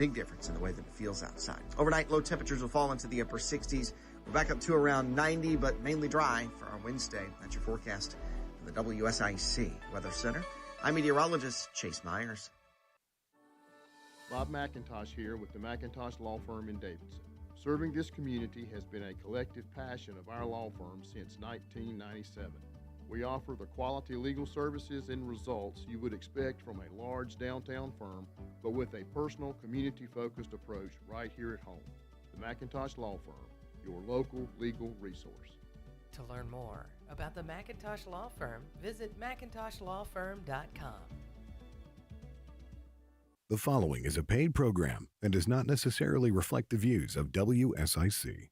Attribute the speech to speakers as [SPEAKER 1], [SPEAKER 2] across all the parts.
[SPEAKER 1] Big difference in the way that it feels outside. Overnight, low temperatures will fall into the upper 60s. We're back up to around 90, but mainly dry for our Wednesday. That's your forecast from the WSIC Weather Center. I'm meteorologist Chase Myers.
[SPEAKER 2] Bob McIntosh here with the McIntosh Law Firm in Davidson. Serving this community has been a collective passion of our law firm since 1997. We offer the quality legal services and results you would expect from a large downtown firm, but with a personal, community-focused approach right here at home. The McIntosh Law Firm, your local legal resource.
[SPEAKER 3] To learn more about the McIntosh Law Firm, visit McIntoshLawFirm.com.
[SPEAKER 4] The following is a paid program and does not necessarily reflect the views of WSIC.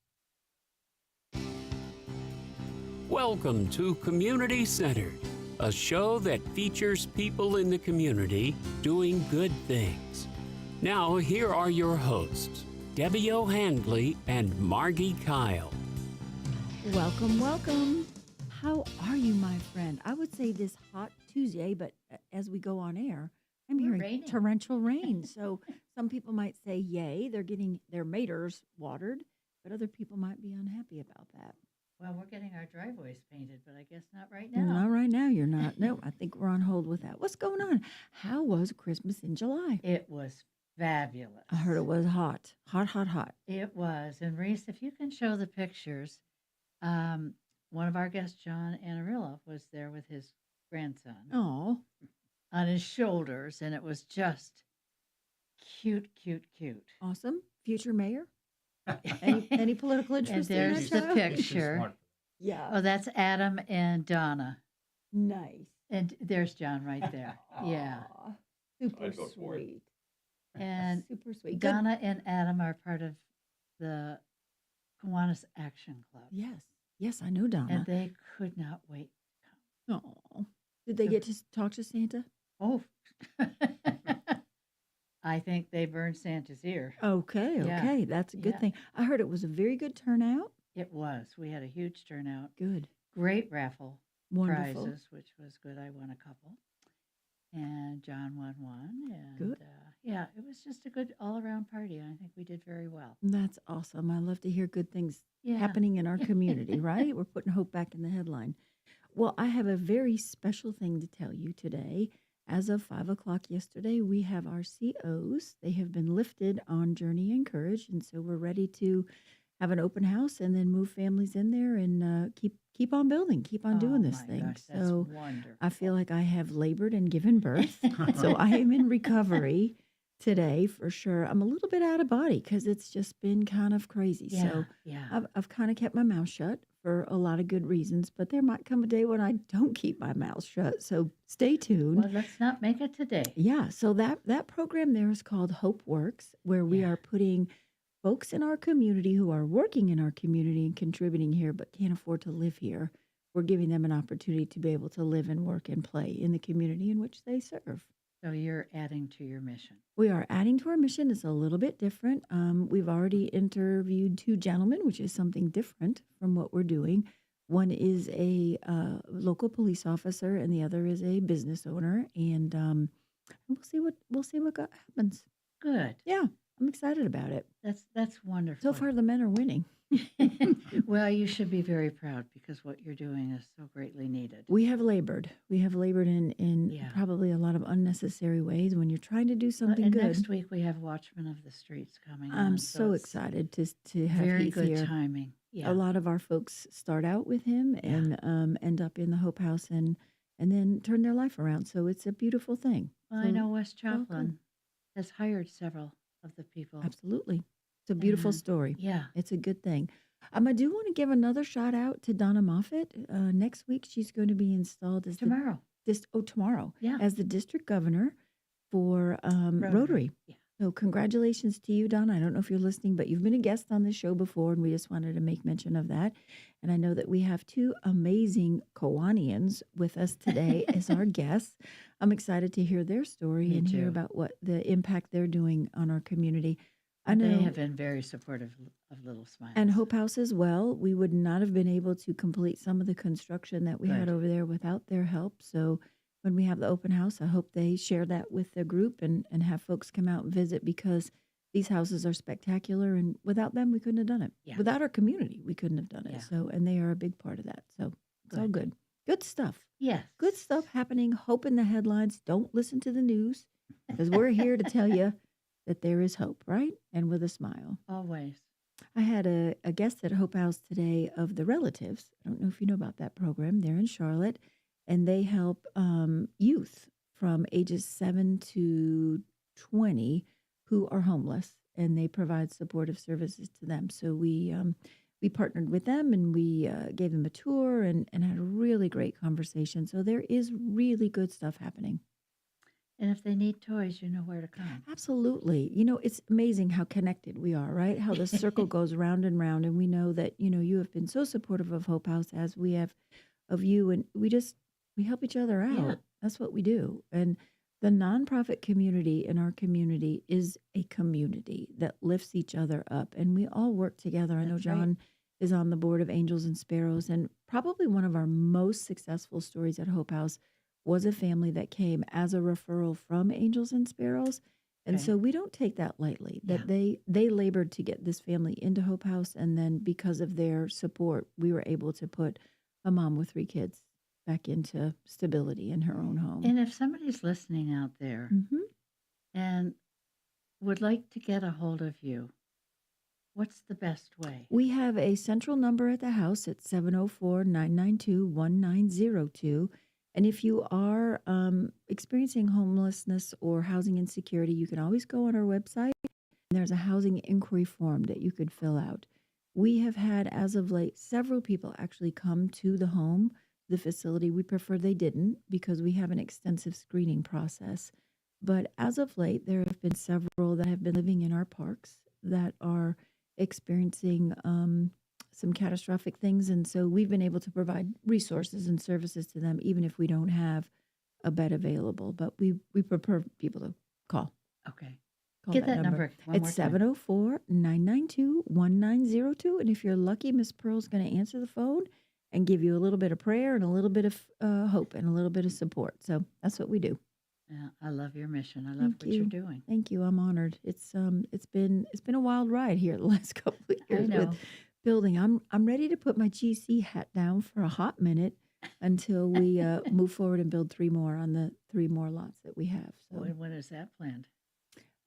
[SPEAKER 5] Welcome to Community Centered, a show that features people in the community doing good things. Now, here are your hosts, Debbie O'Handley and Margi Kyle.
[SPEAKER 6] Welcome, welcome. How are you, my friend? I would say this hot Tuesday, but as we go on air, I'm hearing torrential rain. So some people might say, yay, they're getting their maters watered, but other people might be unhappy about that.
[SPEAKER 7] Well, we're getting our driveways painted, but I guess not right now.
[SPEAKER 6] Not right now, you're not. No, I think we're on hold with that. What's going on? How was Christmas in July?
[SPEAKER 7] It was fabulous.
[SPEAKER 6] I heard it was hot. Hot.
[SPEAKER 7] It was. And Reese, if you can show the pictures, one of our guests, John Aneralla, was there with his grandson.
[SPEAKER 6] Oh.
[SPEAKER 7] On his shoulders, and it was just cute.
[SPEAKER 6] Awesome. Future mayor? Any political interest
[SPEAKER 7] and there's
[SPEAKER 6] in that
[SPEAKER 7] the picture.
[SPEAKER 6] Yeah.
[SPEAKER 7] Oh, that's Adam and Donna.
[SPEAKER 6] Nice.
[SPEAKER 7] And there's John right there. Yeah.
[SPEAKER 6] Super sweet.
[SPEAKER 7] And
[SPEAKER 6] super sweet.
[SPEAKER 7] Donna and Adam are part of the Kiwanis Action Club.
[SPEAKER 6] Yes, I know Donna.
[SPEAKER 7] And they could not wait to come.
[SPEAKER 6] Oh. Did they get to talk to Santa?
[SPEAKER 7] Oh, I think they burned Santa's ear.
[SPEAKER 6] Okay.
[SPEAKER 7] Yeah.
[SPEAKER 6] That's a good thing. I heard it was a very good turnout.
[SPEAKER 7] It was. We had a huge turnout.
[SPEAKER 6] Good.
[SPEAKER 7] Great raffle
[SPEAKER 6] Wonderful.
[SPEAKER 7] prizes, which was good. I won a couple. And John won one. And
[SPEAKER 6] good.
[SPEAKER 7] It was just a good all-around party. I think we did very well.
[SPEAKER 6] That's awesome. I love to hear good things happening in our community, right? We're putting hope back in the headline. Well, I have a very special thing to tell you today. As of 5 o'clock yesterday, we have our COs. They have been lifted on Journey and Courage, and so we're ready to have an open house and then move families in there and keep on building, keep on doing this thing.
[SPEAKER 7] Gosh, that's
[SPEAKER 6] so
[SPEAKER 7] wonderful.
[SPEAKER 6] I feel like I have labored and given birth, so I am in recovery today for sure. I'm a little bit out of body because it's just been kind of crazy. I've kind of kept my mouth shut for a lot of good reasons, but there might come a day when I don't keep my mouth shut. So stay tuned.
[SPEAKER 7] Well, let's not make it today.
[SPEAKER 6] Yeah. So that program there is called Hope Works, where we are putting folks in our community who are working in our community and contributing here but can't afford to live here. We're giving them an opportunity to be able to live and work and play in the community in which they serve.
[SPEAKER 7] So you're adding to your mission.
[SPEAKER 6] We are adding to our mission. It's a little bit different. We've already interviewed 2 gentlemen, which is something different from what we're doing. One is a local police officer, and the other is a business owner. And we'll see what happens.
[SPEAKER 7] Good.
[SPEAKER 6] Yeah, I'm excited about it.
[SPEAKER 7] That's wonderful.
[SPEAKER 6] So far, the men are winning.
[SPEAKER 7] Well, you should be very proud because what you're doing is so greatly needed.
[SPEAKER 6] We have labored. In probably a lot of unnecessary ways when you're trying to do something
[SPEAKER 7] and
[SPEAKER 6] good.
[SPEAKER 7] Next week we have Watchmen of the Streets coming on.
[SPEAKER 6] I'm so excited to have
[SPEAKER 7] very
[SPEAKER 6] Heath
[SPEAKER 7] good
[SPEAKER 6] here.
[SPEAKER 7] timing. Yeah.
[SPEAKER 6] A lot of our folks start out with him and end up in the Hope House and then turn their life around. So it's a beautiful thing.
[SPEAKER 7] Well, I know West Joplin has hired several of the people.
[SPEAKER 6] Absolutely. It's a beautiful story.
[SPEAKER 7] Yeah.
[SPEAKER 6] It's a good thing. I do want to give another shout out to Donna Moffett. Next week, she's going to be installed as
[SPEAKER 7] tomorrow.
[SPEAKER 6] Tomorrow.
[SPEAKER 7] Yeah.
[SPEAKER 6] As the district governor for Rotary.
[SPEAKER 7] Yeah.
[SPEAKER 6] So congratulations to you, Donna. I don't know if you're listening, but you've been a guest on this show before, and we just wanted to make mention of that. And I know that we have 2 amazing Kiwanians with us today as our guests. I'm excited to hear their story and hear about what the impact they're doing on our community. I know
[SPEAKER 7] they have been very supportive of Little Smiles.
[SPEAKER 6] And Hope House as well. We would not have been able to complete some of the construction that we had over there without their help. So when we have the open house, I hope they share that with the group and have folks come out and visit because These houses are spectacular, and without them, we couldn't have done it.
[SPEAKER 7] Yeah.
[SPEAKER 6] Without our community, we couldn't have done it.
[SPEAKER 7] Yeah.
[SPEAKER 6] So, and they are a big part of that. So it's all good. Good stuff.
[SPEAKER 7] Yes.
[SPEAKER 6] Good stuff happening. Hope in the headlines. Don't listen to the news, because we're here to tell you that there is hope, right? And with a smile.
[SPEAKER 7] Always.
[SPEAKER 6] I had a guest at Hope House today of the Relatives. I don't know if you know about that program. They're in Charlotte, and they help youth from ages 7 to 20 who are homeless, and they provide supportive services to them. So we partnered with them, and we gave them a tour and had a really great conversation. So there is really good stuff happening.
[SPEAKER 7] And if they need toys, you know where to come.
[SPEAKER 6] Absolutely. You know, it's amazing how connected we are, right? How the circle goes round and round. And we know that, you know, you have been so supportive of Hope House as we have of you. And we help each other out.
[SPEAKER 7] Yeah.
[SPEAKER 6] That's what we do. And the nonprofit community in our community is a community that lifts each other up. And we all work together. I know
[SPEAKER 7] That's right.
[SPEAKER 6] John is on the board of Angels and Sparrows. And probably one of our most successful stories at Hope House was a family that came as a referral from Angels and Sparrows. And
[SPEAKER 7] Okay.
[SPEAKER 6] so we don't take that lightly, that
[SPEAKER 7] Yeah.
[SPEAKER 6] they labored to get this family into Hope House. And then because of their support, we were able to put a mom with 3 kids back into stability in her own home.
[SPEAKER 7] And if somebody's listening out there
[SPEAKER 6] Mhm.
[SPEAKER 7] and would like to get a hold of you, what's the best way?
[SPEAKER 6] We have a central number at the house at 704-992-1902. And if you are experiencing homelessness or housing insecurity, you can always go on our website. There's a housing inquiry form that you could fill out. We have had, as of late, several people actually come to the home, the facility. We prefer they didn't because we have an extensive screening process. But as of late, there have been several that have been living in our parks that are experiencing some catastrophic things. And so we've been able to provide resources and services to them, even if we don't have a bed available. But we prefer people to call.
[SPEAKER 7] Okay.
[SPEAKER 6] Call
[SPEAKER 7] Get that number one
[SPEAKER 6] It's
[SPEAKER 7] more time.
[SPEAKER 6] 704-992-1902. And if you're lucky, Miss Pearl's going to answer the phone and give you a little bit of prayer and a little bit of hope and a little bit of support. So that's what we do.
[SPEAKER 7] Yeah, I love your mission. I love
[SPEAKER 6] Thank
[SPEAKER 7] what
[SPEAKER 6] you.
[SPEAKER 7] you're doing.
[SPEAKER 6] Thank you. I'm honored. It's been a wild ride here the last couple of
[SPEAKER 7] I
[SPEAKER 6] years
[SPEAKER 7] know.
[SPEAKER 6] with building. I'm ready to put my GC hat down for a hot minute until we move forward and build 3 more on the 3 more lots that we have. So
[SPEAKER 7] When is that planned?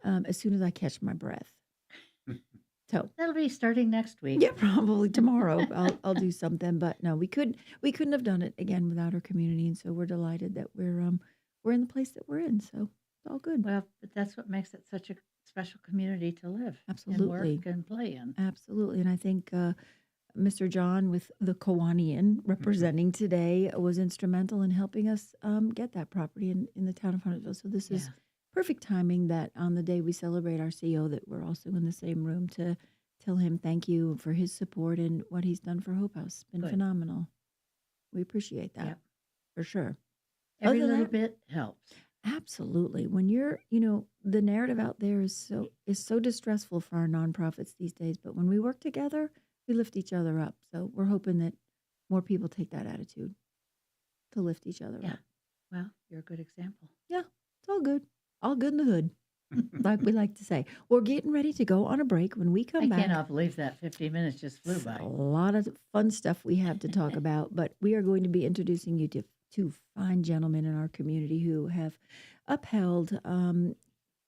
[SPEAKER 6] as soon as I catch my breath. So
[SPEAKER 7] That'll be starting next week.
[SPEAKER 6] yeah, probably tomorrow I'll do something. But no, we couldn't have done it again without our community, and so we're delighted that we're in the place that we're in. So it's all good.
[SPEAKER 7] Well, but that's what makes it such a special community to live
[SPEAKER 6] Absolutely.
[SPEAKER 7] and work and play in.
[SPEAKER 6] Absolutely. And I think Mr. John with the Kiwanian representing today was instrumental in helping us get that property in the town of Huntersville. So this is
[SPEAKER 7] Yeah.
[SPEAKER 6] perfect timing that on the day we celebrate our CEO that we're also in the same room to tell him thank you for his support and what he's done for Hope House. It's been
[SPEAKER 7] Good.
[SPEAKER 6] phenomenal. We appreciate that
[SPEAKER 7] Yep.
[SPEAKER 6] for sure.
[SPEAKER 7] Every
[SPEAKER 6] Other than
[SPEAKER 7] little
[SPEAKER 6] that-
[SPEAKER 7] bit helps.
[SPEAKER 6] Absolutely. When you're, the narrative out there is so distressful for our nonprofits these days, but when we work together, we lift each other up. So we're hoping that more people take that attitude to lift each other
[SPEAKER 7] Yeah.
[SPEAKER 6] up.
[SPEAKER 7] Well, you're a good example.
[SPEAKER 6] Yeah, it's all good. All good in the hood, like we like to say. We're getting ready to go on a break. When we come
[SPEAKER 7] I
[SPEAKER 6] back,
[SPEAKER 7] cannot believe that 15 minutes just flew
[SPEAKER 6] it's
[SPEAKER 7] by.
[SPEAKER 6] a lot of fun stuff we have to talk about, but we are going to be introducing you to 2 fine gentlemen in our community who have upheld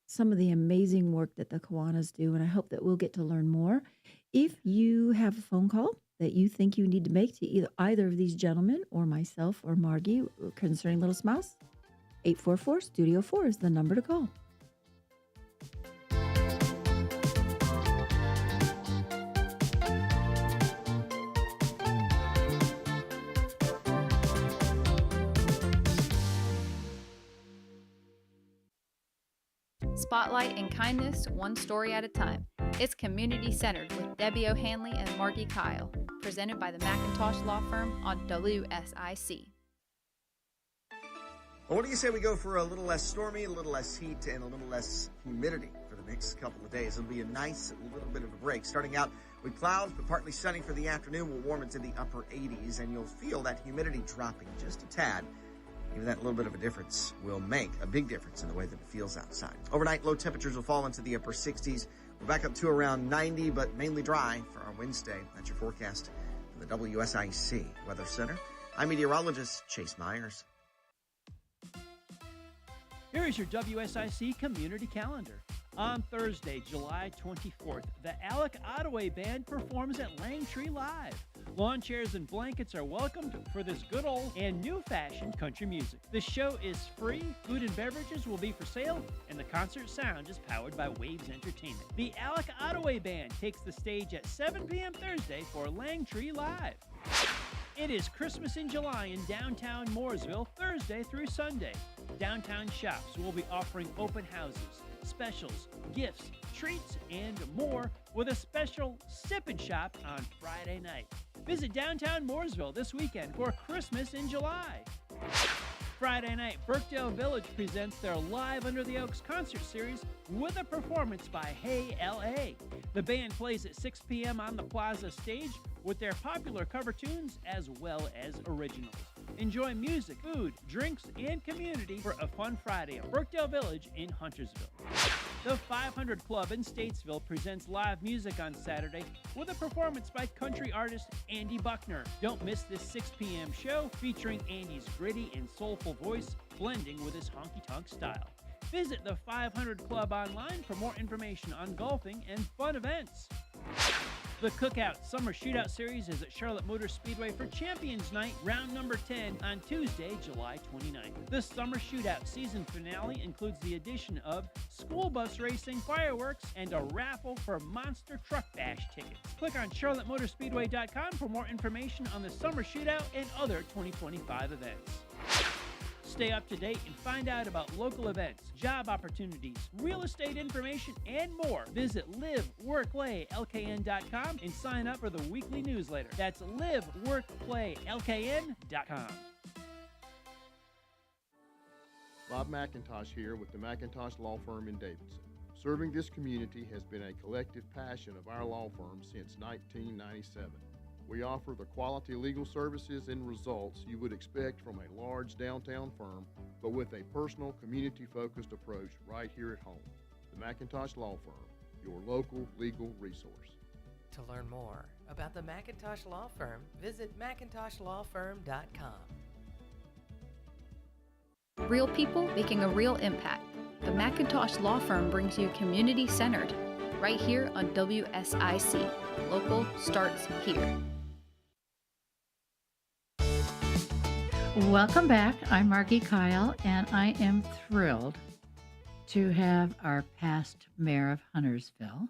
[SPEAKER 6] some of the amazing work that the Kiwanis do, and I hope that we'll get to learn more. If you have a phone call that you think you need to make to either of these gentlemen or myself or Margie concerning Little Smouse, 844-STUDIO-4 is the number to call.
[SPEAKER 8] Spotlight and kindness, one story at a time. It's community centered with Debbie O'Hanley and Margi Kyle, presented by the McIntosh Law Firm on WSIC.
[SPEAKER 1] Well, what do you say we go for a little less stormy, a little less heat, and a little less humidity for the next couple of days? It'll be a nice little bit of a break. Starting out with clouds, but partly sunny for the afternoon. We'll warm into the upper 80s, and you'll feel that humidity dropping just a tad. Even that little bit of a difference will make a big difference in the way that it feels outside. Overnight, low temperatures will fall into the upper 60s. We're back up to around 90, but mainly dry for our Wednesday. That's your forecast from the WSIC Weather Center. I'm meteorologist Chase Myers.
[SPEAKER 9] Here is your WSIC community calendar. On Thursday, July 24th, the Alec Ottaway Band performs at Langtree Live. Lawn chairs and blankets are welcomed for this good old and new-fashioned country music. The show is free, food and beverages will be for sale, and the concert sound is powered by Waves Entertainment. The Alec Ottaway Band takes the stage at 7 p.m. Thursday for Langtree Live. It is Christmas in July in downtown Mooresville, Thursday through Sunday. Downtown shops will be offering open houses, specials, gifts, treats, and more with a special sip and shop on Friday night. Visit downtown Mooresville this weekend for Christmas in July. Friday night, Birkdale Village presents their Live Under the Oaks concert series with a performance by Hey L.A. The band plays at 6 p.m. on the Plaza stage with their popular cover tunes as well as originals. Enjoy music, food, drinks, and community for a fun Friday at Birkdale Village in Huntersville. The 500 Club in Statesville presents live music on Saturday with a performance by country artist Andy Buckner. Don't miss this 6 p.m. show featuring Andy's gritty and soulful voice blending with his honky-tonk style. Visit the 500 Club online for more information on golfing and fun events. The Cookout Summer Shootout Series is at Charlotte Motor Speedway for Champions Night, round number 10, on Tuesday, July 29th. The Summer Shootout season finale includes the addition of school bus racing, fireworks, and a raffle for Monster Truck Bash tickets. Click on charlottemotorspeedway.com for more information on the Summer Shootout and other 2025 events. Stay up to date and find out about local events, job opportunities, real estate information, and more. Visit liveworkplaylkn.com and sign up for the weekly newsletter. That's liveworkplaylkn.com.
[SPEAKER 2] Bob McIntosh here with the McIntosh Law Firm in Davidson. Serving this community has been a collective passion of our law firm since 1997. We offer the quality legal services and results you would expect from a large downtown firm, but with a personal, community-focused approach right here at home. The McIntosh Law Firm, your local legal resource.
[SPEAKER 3] To learn more about the McIntosh Law Firm, visit McIntoshlawfirm.com.
[SPEAKER 8] Real people making a real impact. The McIntosh Law Firm brings you community-centered, right here on WSIC. Local starts here.
[SPEAKER 7] Welcome back. I'm Margi Kyle, and I am thrilled to have our past mayor of Huntersville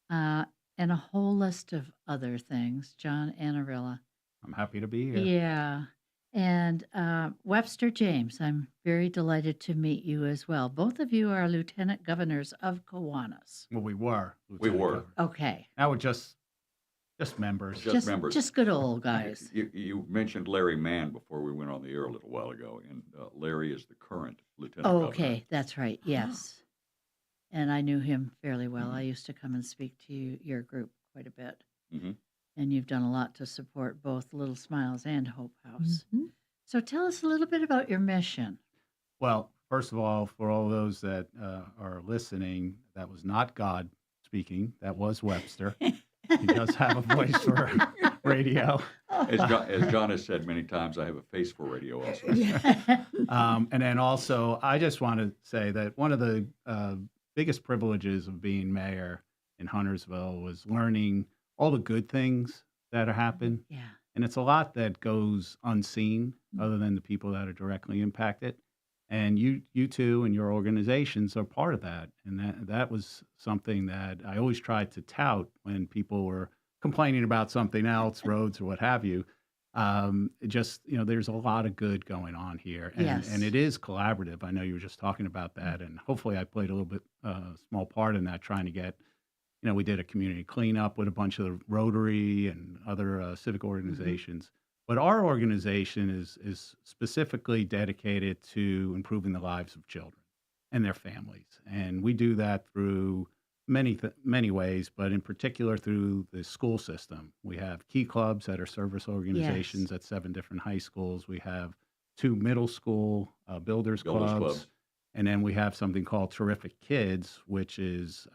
[SPEAKER 7] and a whole list of other things, John Aneralla.
[SPEAKER 10] I'm happy to be here.
[SPEAKER 7] Yeah. And Webster James, I'm very delighted to meet you as well. Both of you are lieutenant governors of Kiwanis.
[SPEAKER 10] Well, we were.
[SPEAKER 11] We were.
[SPEAKER 7] Okay.
[SPEAKER 10] Now we're just members.
[SPEAKER 11] Just members.
[SPEAKER 7] Just good old guys.
[SPEAKER 11] You mentioned Larry Mann before we went on the air a little while ago, and Larry is the current lieutenant
[SPEAKER 7] Oh,
[SPEAKER 11] governor.
[SPEAKER 7] okay. That's right. Yes. And I knew him fairly well. I used to come and speak to your group quite a bit.
[SPEAKER 11] Mm-hmm.
[SPEAKER 7] And you've done a lot to support both Little Smiles and Hope House.
[SPEAKER 6] Mm-hmm.
[SPEAKER 7] So tell us a little bit about your mission.
[SPEAKER 10] Well, first of all, for all those that are listening, that was not God speaking. That was Webster. He does have a voice for radio.
[SPEAKER 11] As John has said many times, I have a face for radio also.
[SPEAKER 10] And then also, I just want to say that one of the biggest privileges of being mayor in Huntersville was learning all the good things that happen.
[SPEAKER 7] Yeah.
[SPEAKER 10] And it's a lot that goes unseen other than the people that are directly impacted. And you two and your organizations are part of that. And that was something that I always tried to tout when people were complaining about something else, roads or what have you. There's a lot of good going on here. And,
[SPEAKER 7] Yes.
[SPEAKER 10] and it is collaborative. I know you were just talking about that. And hopefully I played a little bit, small part in that, trying to get, we did a community cleanup with a bunch of Rotary and other civic organizations. But our organization is specifically dedicated to improving the lives of children and their families. And we do that through many ways, but in particular through the school system. We have key clubs that are service organizations at 7 different high schools. We have 2 middle school builders clubs. And then we have something called Terrific Kids, which is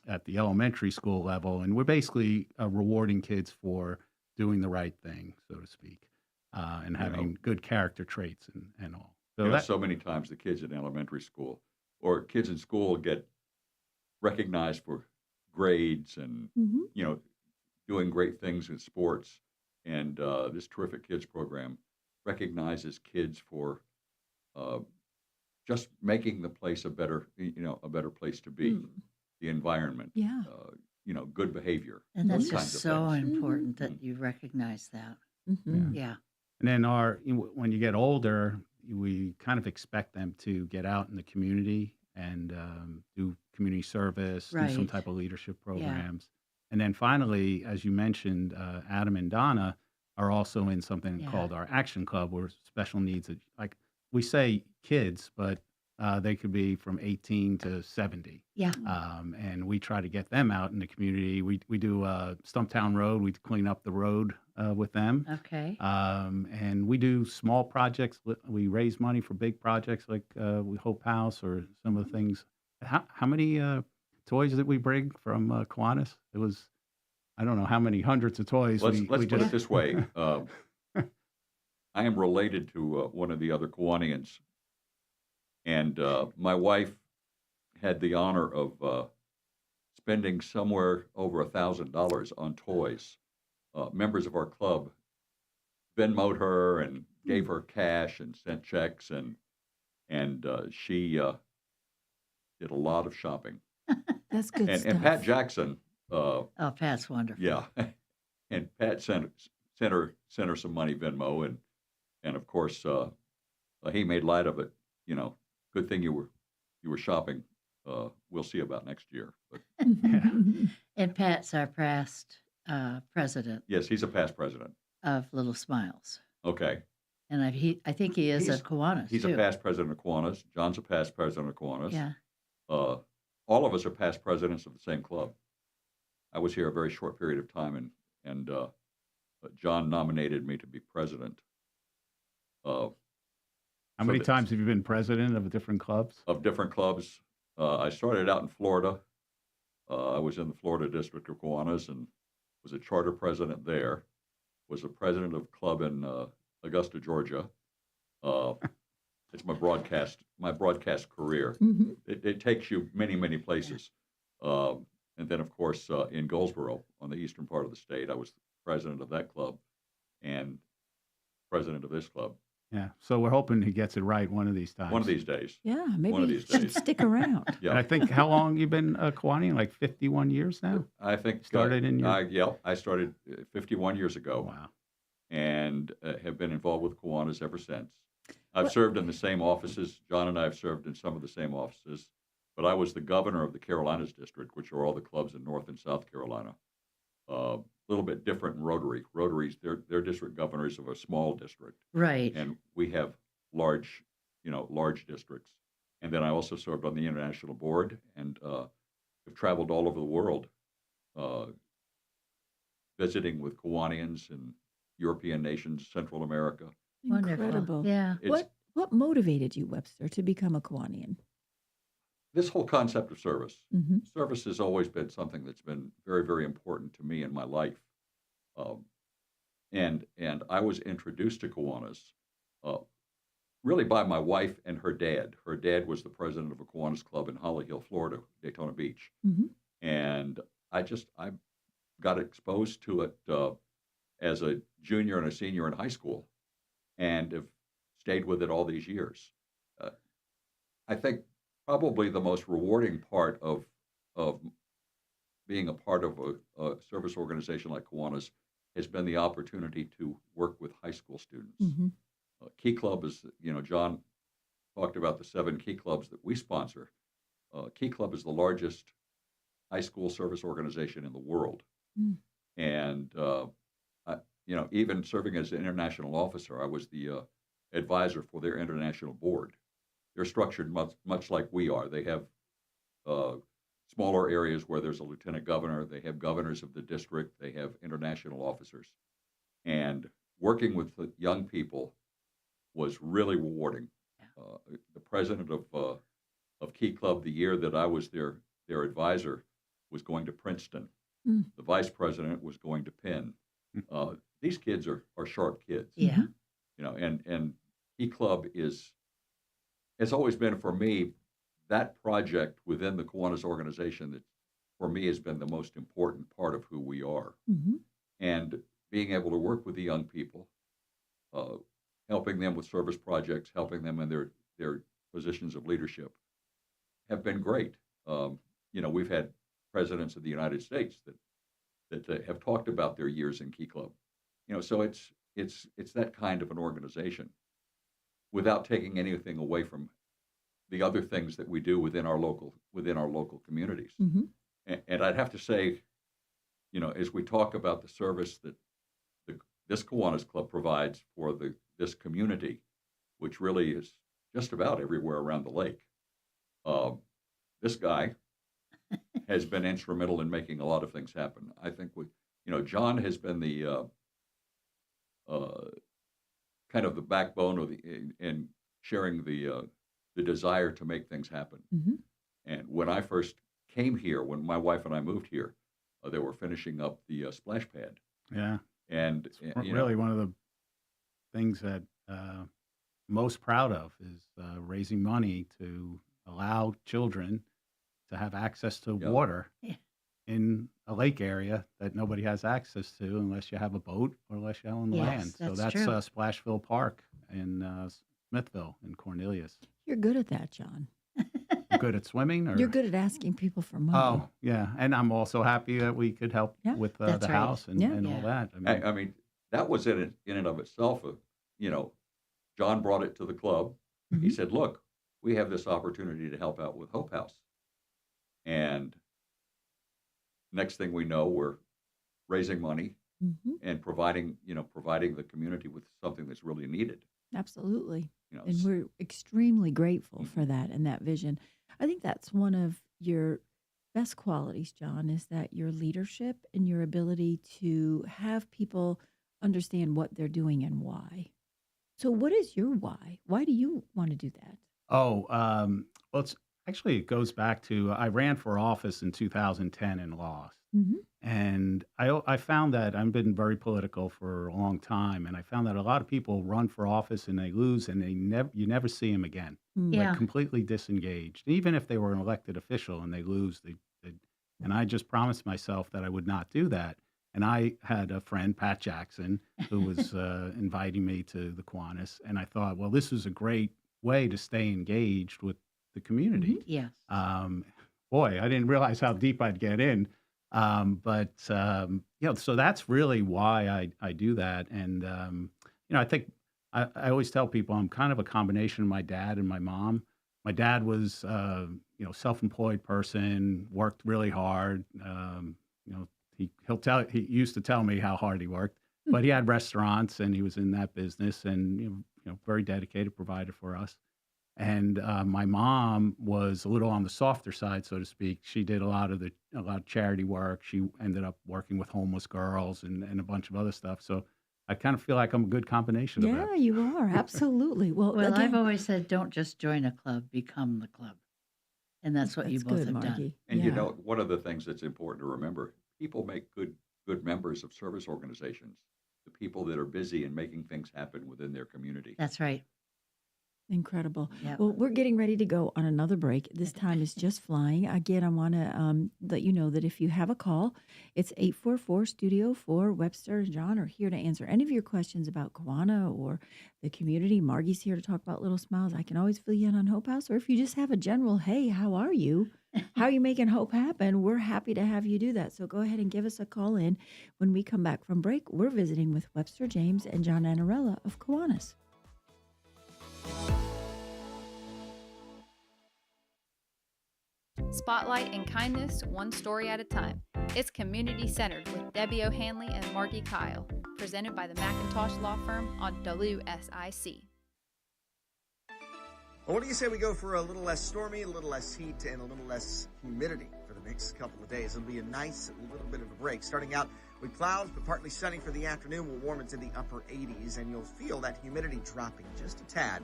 [SPEAKER 10] at the elementary school level, and we're basically rewarding kids for doing the right thing, so to speak, and
[SPEAKER 11] You know,
[SPEAKER 10] having good character traits and all. So
[SPEAKER 11] you know,
[SPEAKER 10] that
[SPEAKER 11] so many times the kids in elementary school or kids in school get recognized for grades and,
[SPEAKER 6] Hmm.
[SPEAKER 11] you know, doing great things in sports. And this terrific kids program recognizes kids for uh, just making the place a better, a better place to be,
[SPEAKER 6] Mm.
[SPEAKER 11] the environment,
[SPEAKER 6] Yeah.
[SPEAKER 11] good behavior,
[SPEAKER 7] And
[SPEAKER 11] those
[SPEAKER 7] that's
[SPEAKER 11] kinds
[SPEAKER 7] just
[SPEAKER 11] of
[SPEAKER 7] so
[SPEAKER 11] things.
[SPEAKER 7] important
[SPEAKER 6] Hmm.
[SPEAKER 7] that you recognize that.
[SPEAKER 6] Hmm.
[SPEAKER 7] Yeah.
[SPEAKER 10] And then when you get older, we kind of expect them to get out in the community and do community service, do some
[SPEAKER 7] Right.
[SPEAKER 10] type of leadership
[SPEAKER 7] Yeah.
[SPEAKER 10] programs. And then finally, as you mentioned, Adam and Donna are also in something
[SPEAKER 7] Yeah.
[SPEAKER 10] called our Action Club, where special needs, like we say kids, but they could be from 18 to 70.
[SPEAKER 7] Yeah.
[SPEAKER 10] And we try to get them out in the community. We do Stumptown Road. We clean up the road with them.
[SPEAKER 7] Okay.
[SPEAKER 10] And we do small projects. We raise money for big projects like we Hope House or some of the things. How many toys did we bring from Kiwanis? It was, I don't know how many hundreds of toys.
[SPEAKER 11] Let's
[SPEAKER 10] we
[SPEAKER 11] put it
[SPEAKER 10] just
[SPEAKER 11] this way. I am related to one of the other Kiwanians, and my wife had the honor of spending somewhere over $1,000 on toys. Members of our club Venmoed her and gave her cash and sent checks, and she did a lot of shopping.
[SPEAKER 6] That's good
[SPEAKER 11] And Pat
[SPEAKER 6] stuff.
[SPEAKER 11] Jackson,
[SPEAKER 7] Oh, Pat's wonderful.
[SPEAKER 11] yeah, and Pat sent her some money Venmo, and of course he made light of it. You know, good thing you were shopping. We'll see about next year. But
[SPEAKER 7] And Pat's our past president
[SPEAKER 11] yes, he's a past president.
[SPEAKER 7] of Little Smiles.
[SPEAKER 11] Okay,
[SPEAKER 7] And I think he is
[SPEAKER 11] He's-
[SPEAKER 7] of Kiwanis,
[SPEAKER 11] he's
[SPEAKER 7] too.
[SPEAKER 11] a past president of Kiwanis. John's a past president of Kiwanis.
[SPEAKER 7] Yeah.
[SPEAKER 11] All of us are past presidents of the same club. I was here a very short period of time, and John nominated me to be president
[SPEAKER 10] How
[SPEAKER 11] so
[SPEAKER 10] many
[SPEAKER 11] that-
[SPEAKER 10] times have you been president of different clubs?
[SPEAKER 11] of different clubs. I started out in Florida. I was in the Florida district of Kiwanis and was a charter president there. Was a president of a club in Augusta, Georgia. It's my broadcast career.
[SPEAKER 6] Mhm.
[SPEAKER 11] It takes you many places. And then, of course, in Goldsboro, on the eastern part of the state, I was president of that club and president of this club.
[SPEAKER 10] Yeah. So we're hoping he gets it right one of these times.
[SPEAKER 11] One of these days.
[SPEAKER 6] Yeah,
[SPEAKER 11] One
[SPEAKER 6] maybe
[SPEAKER 11] of
[SPEAKER 6] you
[SPEAKER 11] these
[SPEAKER 6] should
[SPEAKER 11] days.
[SPEAKER 6] stick around.
[SPEAKER 10] And I
[SPEAKER 11] Yeah,
[SPEAKER 10] think how long you been Kiwani? Like 51 years now?
[SPEAKER 11] I think
[SPEAKER 10] Started in your-
[SPEAKER 11] I started 51 years ago.
[SPEAKER 10] Wow.
[SPEAKER 11] And have been involved with Kiwanis ever since. I've
[SPEAKER 6] What-
[SPEAKER 11] served in the same offices. John and I have served in some of the same offices, but I was the governor of the Carolinas district, which are all the clubs in North and South Carolina. A little bit different in Rotary. Rotaries, they're district governors of a small district,
[SPEAKER 7] Right.
[SPEAKER 11] and we have large districts. And then I also served on the international board and have traveled all over the world, visiting with Kiwanians and European nations, Central America.
[SPEAKER 7] Wonderful.
[SPEAKER 6] Incredible.
[SPEAKER 7] Yeah.
[SPEAKER 11] It's
[SPEAKER 6] What motivated you, Webster, to become a Kiwanian?
[SPEAKER 11] this whole concept of service.
[SPEAKER 6] Hmm.
[SPEAKER 11] Service has always been something that's been very important to me in my life. And I was introduced to Kiwanis really by my wife and her dad. Her dad was the president of a Kiwanis club in Holly Hill, Florida, Daytona Beach.
[SPEAKER 6] Hmm.
[SPEAKER 11] And I got exposed to it as a junior and a senior in high school, and have stayed with it all these years. I think probably the most rewarding part of being a part of a service organization like Kiwanis has been the opportunity to work with high school students.
[SPEAKER 6] Hmm.
[SPEAKER 11] Key Club is, John talked about the 7 Key Clubs that we sponsor. Key Club is the largest high school service organization in the world.
[SPEAKER 6] Mm.
[SPEAKER 11] And, even serving as an international officer, I was the advisor for their international board. They're structured much like we are. They have smaller areas where there's a lieutenant governor. They have governors of the district. They have international officers. And working with the young people was really rewarding. The president of Key Club, the year that I was their advisor, was going to Princeton.
[SPEAKER 6] Mm.
[SPEAKER 11] The vice president was going to Penn. These kids are sharp kids.
[SPEAKER 7] Yeah.
[SPEAKER 11] You know, and Key Club has always been for me that project within the Kiwanis organization that for me has been the most important part of who we are.
[SPEAKER 6] Mm-hmm.
[SPEAKER 11] And being able to work with the young people, helping them with service projects, helping them in their positions of leadership have been great. You know, we've had presidents of the United States that have talked about their years in Key Club. You know, so it's that kind of an organization without taking anything away from the other things that we do within our local communities.
[SPEAKER 6] Mm-hmm.
[SPEAKER 11] And I'd have to say, you know, as we talk about the service that this Kiwanis Club provides for this community, which really is just about everywhere around the lake, this guy has been instrumental in making a lot of things happen. I think John has been the kind of the backbone of in sharing the desire to make things happen.
[SPEAKER 6] Mm-hmm.
[SPEAKER 11] And when I first came here, when my wife and I moved here, they were finishing up the splash pad.
[SPEAKER 10] Yeah.
[SPEAKER 11] And
[SPEAKER 10] It's really one of the things that most proud of is raising money to allow children to have access to water in a lake area that nobody has access to unless you have a boat or unless you own the
[SPEAKER 7] Yes,
[SPEAKER 10] land. So
[SPEAKER 7] that's
[SPEAKER 10] that's
[SPEAKER 7] true.
[SPEAKER 10] Splashville Park in Smithville in Cornelius.
[SPEAKER 6] You're good at that, John.
[SPEAKER 10] I'm good at swimming? Or?
[SPEAKER 6] You're good at asking people for money.
[SPEAKER 10] Oh, yeah. And I'm also happy that we could help with the
[SPEAKER 7] That's right.
[SPEAKER 10] house and,
[SPEAKER 6] Yeah.
[SPEAKER 10] and all that. I mean,
[SPEAKER 11] I mean, that was in and of itself. John brought it to the club. He said, "Look, we have this opportunity to help out with Hope House." And next thing we know, we're raising money
[SPEAKER 6] Mm-hmm.
[SPEAKER 11] and providing the community with something that's really needed.
[SPEAKER 6] Absolutely.
[SPEAKER 11] You know,
[SPEAKER 6] And we're extremely grateful for that and that vision. I think that's one of your best qualities, John, is that your leadership and your ability to have people understand what they're doing and why. So what is your why? Why do you want to do that?
[SPEAKER 10] well, it goes back to I ran for office in 2010 and lost.
[SPEAKER 6] Mm-hmm.
[SPEAKER 10] And I found that I've been very political for a long time, and I found that a lot of people run for office and they lose, and you never see them again.
[SPEAKER 7] Yeah.
[SPEAKER 10] Like completely disengaged. Even if they were an elected official and they lose, and I just promised myself that I would not do that. And I had a friend, Pat Jackson, who was inviting me to the Kiwanis, and I thought, well, this is a great way to stay engaged with the community.
[SPEAKER 7] Yes.
[SPEAKER 10] Boy, I didn't realize how deep I'd get in. So that's really why I do that. And, I think I always tell people I'm kind of a combination of my dad and my mom. My dad was, self-employed person, worked really hard. He used to tell me how hard he worked, but he had restaurants and he was in that business and, very dedicated provider for us. And my mom was a little on the softer side, so to speak. She did a lot of charity work. She ended up working with homeless girls and a bunch of other stuff. So I kind of feel like I'm a good combination of that.
[SPEAKER 6] Yeah, you are. Absolutely. Well,
[SPEAKER 7] Well,
[SPEAKER 6] again,
[SPEAKER 7] I've always said, don't just join a club, become the club. And that's what you both
[SPEAKER 6] good,
[SPEAKER 7] have done.
[SPEAKER 6] Margie.
[SPEAKER 11] And
[SPEAKER 6] Yeah.
[SPEAKER 11] one of the things that's important to remember, people make good members of service organizations, the people that are busy and making things happen within their community.
[SPEAKER 7] That's right.
[SPEAKER 6] Incredible.
[SPEAKER 7] Yep.
[SPEAKER 6] Well, we're getting ready to go on another break. This time is just flying. Again, I want to let you know that if you have a call, it's 844-STUDIO-4. Webster and John are here to answer any of your questions about Kiwana or the community. Margie's here to talk about Little Smiles. I can always fill you in on Hope House. Or if you just have a general, hey, how are you? How are you making hope happen? We're happy to have you do that. So go ahead and give us a call in. When we come back from break, we're visiting with Webster James and John Aneralla of Kiwanis.
[SPEAKER 8] Spotlight and kindness, one story at a time. It's community centered with Debbie O'Hanley and Margi Kyle, presented by the McIntosh Law Firm on WSIC.
[SPEAKER 1] Well, what do you say we go for a little less stormy, a little less heat, and a little less humidity for the next couple of days? It'll be a nice little bit of a break. Starting out with clouds, but partly sunny for the afternoon. We'll warm into the upper 80s, and you'll feel that humidity dropping just a tad.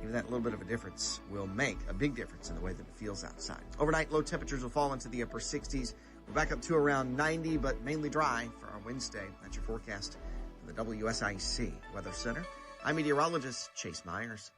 [SPEAKER 1] Even that little bit of a difference will make a big difference in the way that it feels outside. Overnight, low temperatures will fall into the upper 60s. We're back up to around 90, but mainly dry for our Wednesday. That's your forecast from the WSIC Weather Center. I'm meteorologist Chase Myers.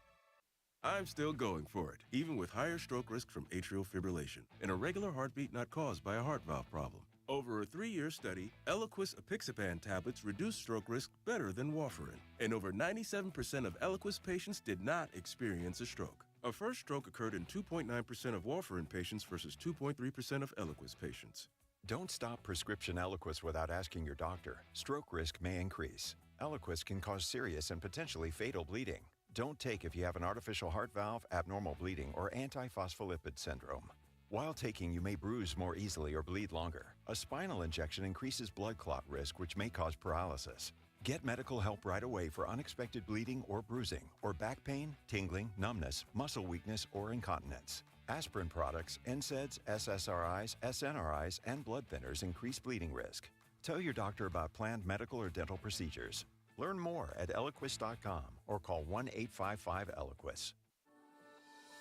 [SPEAKER 12] I'm still going for it, even with higher stroke risk from atrial fibrillation, an irregular heartbeat not caused by a heart valve problem. Over a 3-year study, Eliquis apixaban tablets reduced stroke risk better than warfarin, and over 97% of Eliquis patients did not experience a stroke. A first stroke occurred in 2.9% of warfarin patients versus 2.3% of Eliquis patients.
[SPEAKER 13] Don't stop prescription Eliquis without asking your doctor. Stroke risk may increase. Eliquis can cause serious and potentially fatal bleeding. Don't take if you have an artificial heart valve, abnormal bleeding, or antiphospholipid syndrome. While taking, you may bruise more easily or bleed longer. A spinal injection increases blood clot risk, which may cause paralysis. Get medical help right away for unexpected bleeding or bruising, or back pain, tingling, numbness, muscle weakness, or incontinence. Aspirin products, NSAIDs, SSRIs, SNRIs, and blood thinners increase bleeding risk. Tell your doctor about planned medical or dental procedures. Learn more at Eliquis.com or call 1-855-ELIQUIS.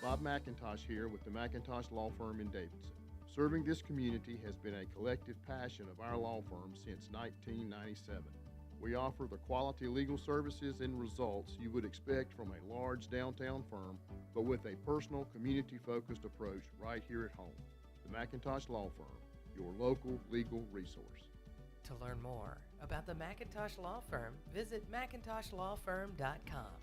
[SPEAKER 2] Bob McIntosh here with the McIntosh Law Firm in Davidson. Serving this community has been a collective passion of our law firm since 1997. We offer the quality legal services and results you would expect from a large downtown firm, but with a personal, community-focused approach right here at home. The McIntosh Law Firm, your local legal resource.
[SPEAKER 3] To learn more about the McIntosh Law Firm, visit McIntoshLawFirm.com.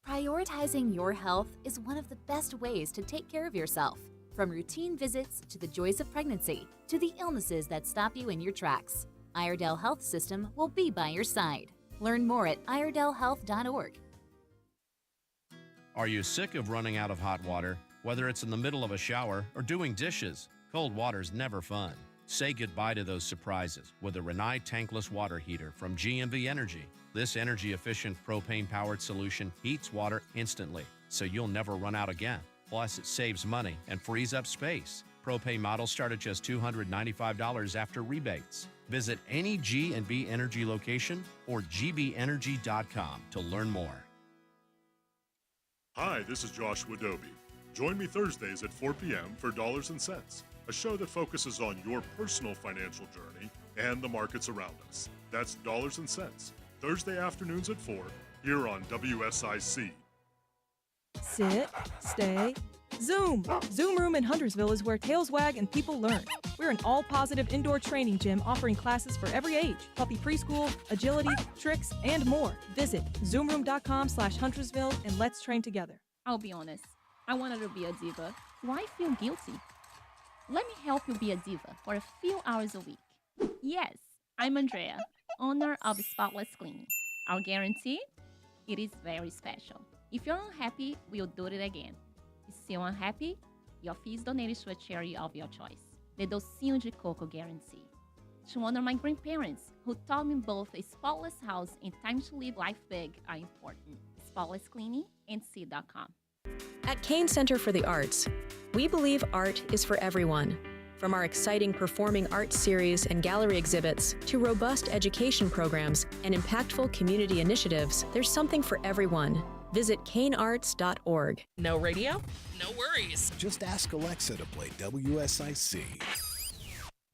[SPEAKER 14] Prioritizing your health is one of the best ways to take care of yourself. From routine visits to the joys of pregnancy to the illnesses that stop you in your tracks, Iredell Health System will be by your side. Learn more at iredellhealth.org.
[SPEAKER 15] Are you sick of running out of hot water? Whether it's in the middle of a shower or doing dishes, cold water's never fun. Say goodbye to those surprises with a Rinnai tankless water heater from GMV Energy. This energy-efficient propane-powered solution heats water instantly, so you'll never run out again. Plus, it saves money and frees up space. Propane models start at just $295 after rebates. Visit any G&B Energy location or gbenergy.com to learn more.
[SPEAKER 16] Hi, this is Joshua Dobie. Join me Thursdays at 4 p.m. for Dollars and Cents, a show that focuses on your personal financial journey and the markets around us. That's Dollars and Cents, Thursday afternoons at 4, here on WSIC.
[SPEAKER 17] Sit, stay, Zoom! Zoom Room in Huntersville is where tails wag and people learn. We're an all-positive indoor training gym offering classes for every age, puppy preschool, agility, tricks, and more. Visit zoomroom.com/Huntersville and let's train together.
[SPEAKER 18] I'll be honest. I wanted to be a diva. Why feel guilty? Let me help you be a diva for a few hours a week. Yes, I'm Andrea, owner of Spotless Cleaning. Our guarantee? It is very special. If you're unhappy, we'll do it again. Still unhappy? Your fee is donated to a charity of your choice. The Docinho de Coco Guarantee. To honor my grandparents, who taught me both a spotless house and time to live life big are important. Spotless Cleaning and C.com.
[SPEAKER 19] At Kane Center for the Arts, we believe art is for everyone. From our exciting performing arts series and gallery exhibits to robust education programs and impactful community initiatives, there's something for everyone. Visit kanearts.org.
[SPEAKER 20] No radio? No worries.
[SPEAKER 4] Just ask Alexa to play WSIC.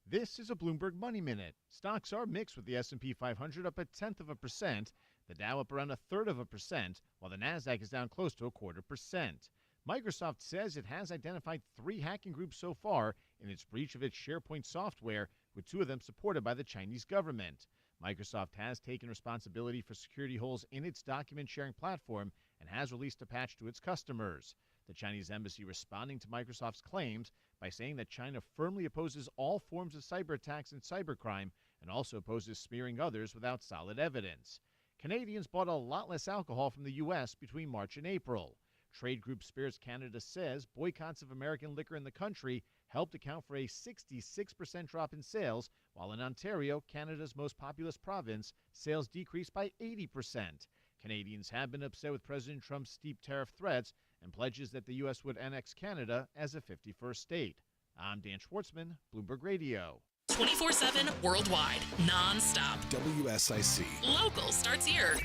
[SPEAKER 21] This is a Bloomberg Money Minute. Stocks are mixed with the S&P 500 up 0.1%, the Dow up around 0.33%, while the Nasdaq is down close to 0.25%. Microsoft says it has identified 3 hacking groups so far in its breach of its SharePoint software, with 2 of them supported by the Chinese government. Microsoft has taken responsibility for security holes in its document sharing platform and has released a patch to its customers. The Chinese embassy responding to Microsoft's claims by saying that China firmly opposes all forms of cyber attacks and cybercrime and also opposes smearing others without solid evidence. Canadians bought a lot less alcohol from the U.S. between March and April. Trade group Spirits Canada says boycotts of American liquor in the country helped account for a 66% drop in sales, while in Ontario, Canada's most populous province, sales decreased by 80%. Canadians have been upset with President Trump's steep tariff threats and pledges that the U.S. would annex Canada as a 51st state. I'm Dan Schwartzman, Bloomberg Radio.
[SPEAKER 20] 24/7 worldwide, non-stop.
[SPEAKER 4] WSIC.
[SPEAKER 20] Local starts here.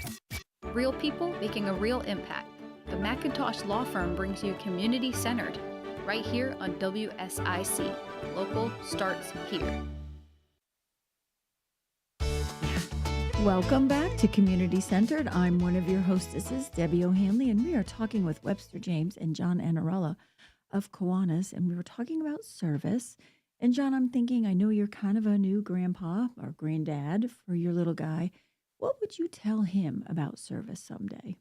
[SPEAKER 8] Real people making a real impact. The McIntosh Law Firm brings you Community Centered, right here on WSIC. Local starts here.
[SPEAKER 6] Welcome back to Community Centered. I'm one of your hostesses, Debbie O'Hanley, and we are talking with Webster James and John Aneralla of Kiwanis, and we were talking about service. And John, I'm thinking, I know you're kind of a new grandpa or granddad for your little guy. What would you tell him about service someday?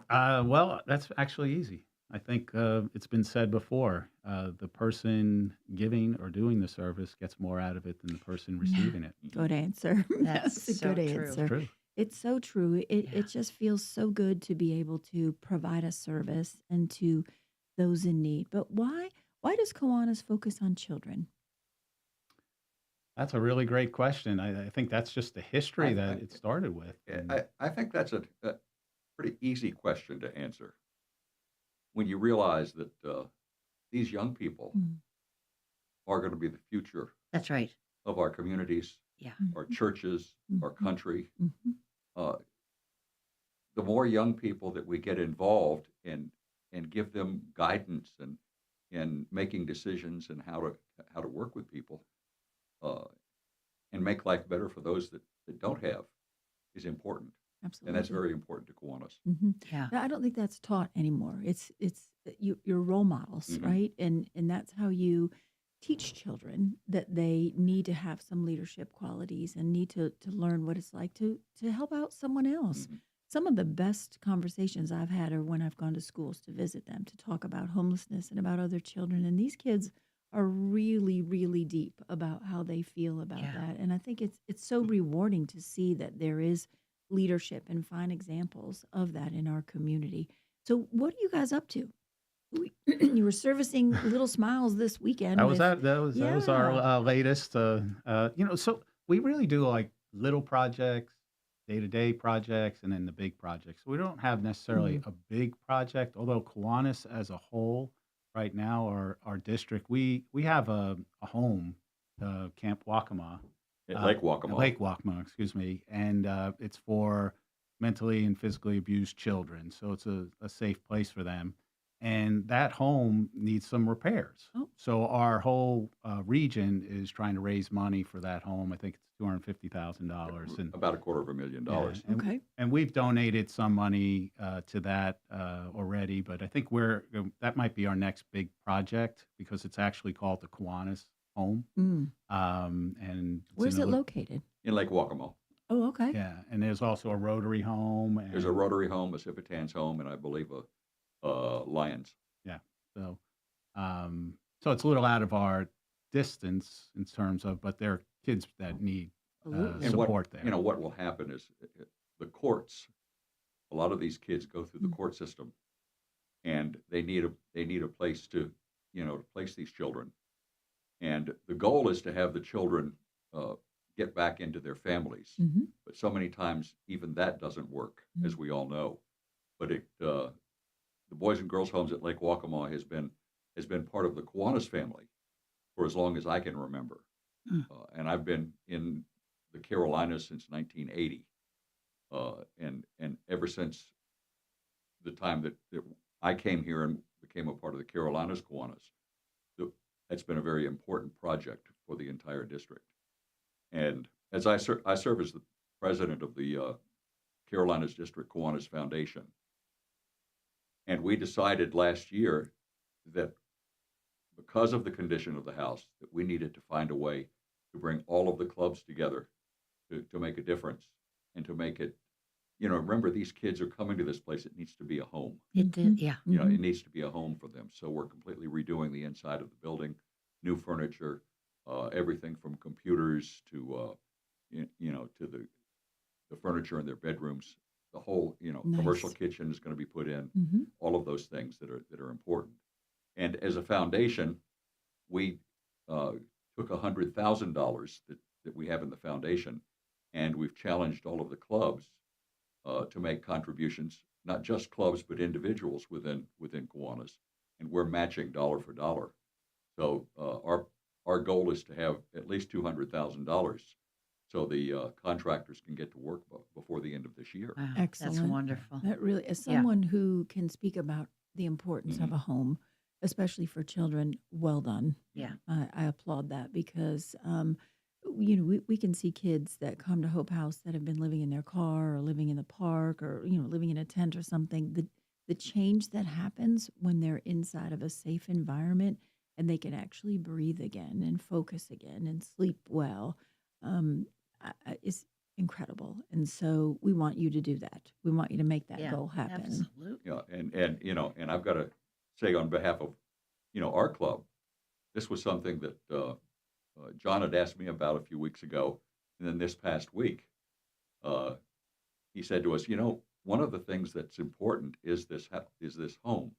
[SPEAKER 10] Well, that's actually easy. I think it's been said before. The person giving or doing the service gets more out of it than the person receiving it.
[SPEAKER 6] Good answer.
[SPEAKER 7] That's
[SPEAKER 6] a
[SPEAKER 7] so
[SPEAKER 6] good
[SPEAKER 7] true.
[SPEAKER 6] answer.
[SPEAKER 10] True.
[SPEAKER 6] It's so true. It just feels so good to be able to provide a service and to those in need. But why does Kiwanis focus on children?
[SPEAKER 10] That's a really great question. I think that's just the history that it started with.
[SPEAKER 11] I think that's a pretty easy question to answer when you realize that these young people are going to be the future
[SPEAKER 7] That's right.
[SPEAKER 11] of our communities,
[SPEAKER 7] Yeah.
[SPEAKER 11] our churches, our country. The more young people that we get involved and give them guidance and in making decisions and how to work with people and make life better for those that don't have is important.
[SPEAKER 6] Absolutely.
[SPEAKER 11] And that's very important to Kiwanis.
[SPEAKER 7] Yeah.
[SPEAKER 6] I don't think that's taught anymore. It's your role models, right? And that's how you teach children that they need to have some leadership qualities and need to learn what it's like to help out someone else. Some of the best conversations I've had are when I've gone to schools to visit them to talk about homelessness and about other children. And these kids are really, really deep about how they feel about that. And I think it's so rewarding to see that there is leadership and fine examples of that in our community. So what are you guys up to? You were servicing Little Smiles this weekend.
[SPEAKER 10] That was our latest. So we really do like little projects, day-to-day projects, and then the big projects. We don't have necessarily a big project, although Kiwanis as a whole, right now, our district, we have a home, Camp Waccamaw.
[SPEAKER 11] Lake Waccamaw.
[SPEAKER 10] Lake Waccamaw, excuse me. And it's for mentally and physically abused children. So it's a safe place for them. And that home needs some repairs. So our whole region is trying to raise money for that home. I think it's $250,000. And
[SPEAKER 11] about $250,000.
[SPEAKER 10] and, and we've donated some money to that already. But I think that might be our next big project because it's actually called the Kiwanis home. And
[SPEAKER 6] where's it located?
[SPEAKER 11] In Lake Waccamaw.
[SPEAKER 6] Oh, okay.
[SPEAKER 10] Yeah, and there's also a Rotary home. And,
[SPEAKER 11] There's a Rotary home, a Civitan's home, and I believe a Lions.
[SPEAKER 10] Yeah. So, so it's a little out of our distance in terms of, but there are kids that need support there.
[SPEAKER 11] What will happen is the courts. A lot of these kids go through the court system, and they need a place to place these children. And the goal is to have the children get back into their families. But so many times, even that doesn't work, as we all know. But the Boys and Girls Homes at Lake Waccamaw has been part of the Kiwanis family for as long as I can remember. And I've been in the Carolinas since 1980. And ever since the time that I came here and became a part of the Carolinas Kiwanis, that's been a very important project for the entire district. And as I serve as the president of the Carolinas District Kiwanis Foundation, and we decided last year that because of the condition of the house, that we needed to find a way to bring all of the clubs together to make a difference and to make it, remember these kids are coming to this place. It needs to be a home.
[SPEAKER 7] It did, yeah.
[SPEAKER 11] It needs to be a home for them. So we're completely redoing the inside of the building, new furniture, everything from computers to, to the furniture in their bedrooms. The whole, commercial kitchen is going to be put in. All of those things that are important. And as a foundation, we took $100,000 that we have in the foundation, and we've challenged all of the clubs to make contributions, not just clubs but individuals within Kiwanis, and we're matching dollar for dollar. So our goal is to have at least $200,000 so the contractors can get to work before the end of this year.
[SPEAKER 7] Wow,
[SPEAKER 6] Excellent.
[SPEAKER 7] that's wonderful.
[SPEAKER 6] That really, as
[SPEAKER 7] Yeah.
[SPEAKER 6] someone who can speak about the importance of a home, especially for children, well done.
[SPEAKER 7] Yeah.
[SPEAKER 6] I applaud that because, we can see kids that come to Hope House that have been living in their car or living in the park or, living in a tent or something. The change that happens when they're inside of a safe environment and they can actually breathe again and focus again and sleep well is incredible. And so we want you to do that. We want you to make that
[SPEAKER 7] Yeah,
[SPEAKER 6] goal happen.
[SPEAKER 7] absolutely.
[SPEAKER 11] Yeah, and I've got to say on behalf of, our club, this was something that John had asked me about a few weeks ago, and then this past week, he said to us, one of the things that's important is this home,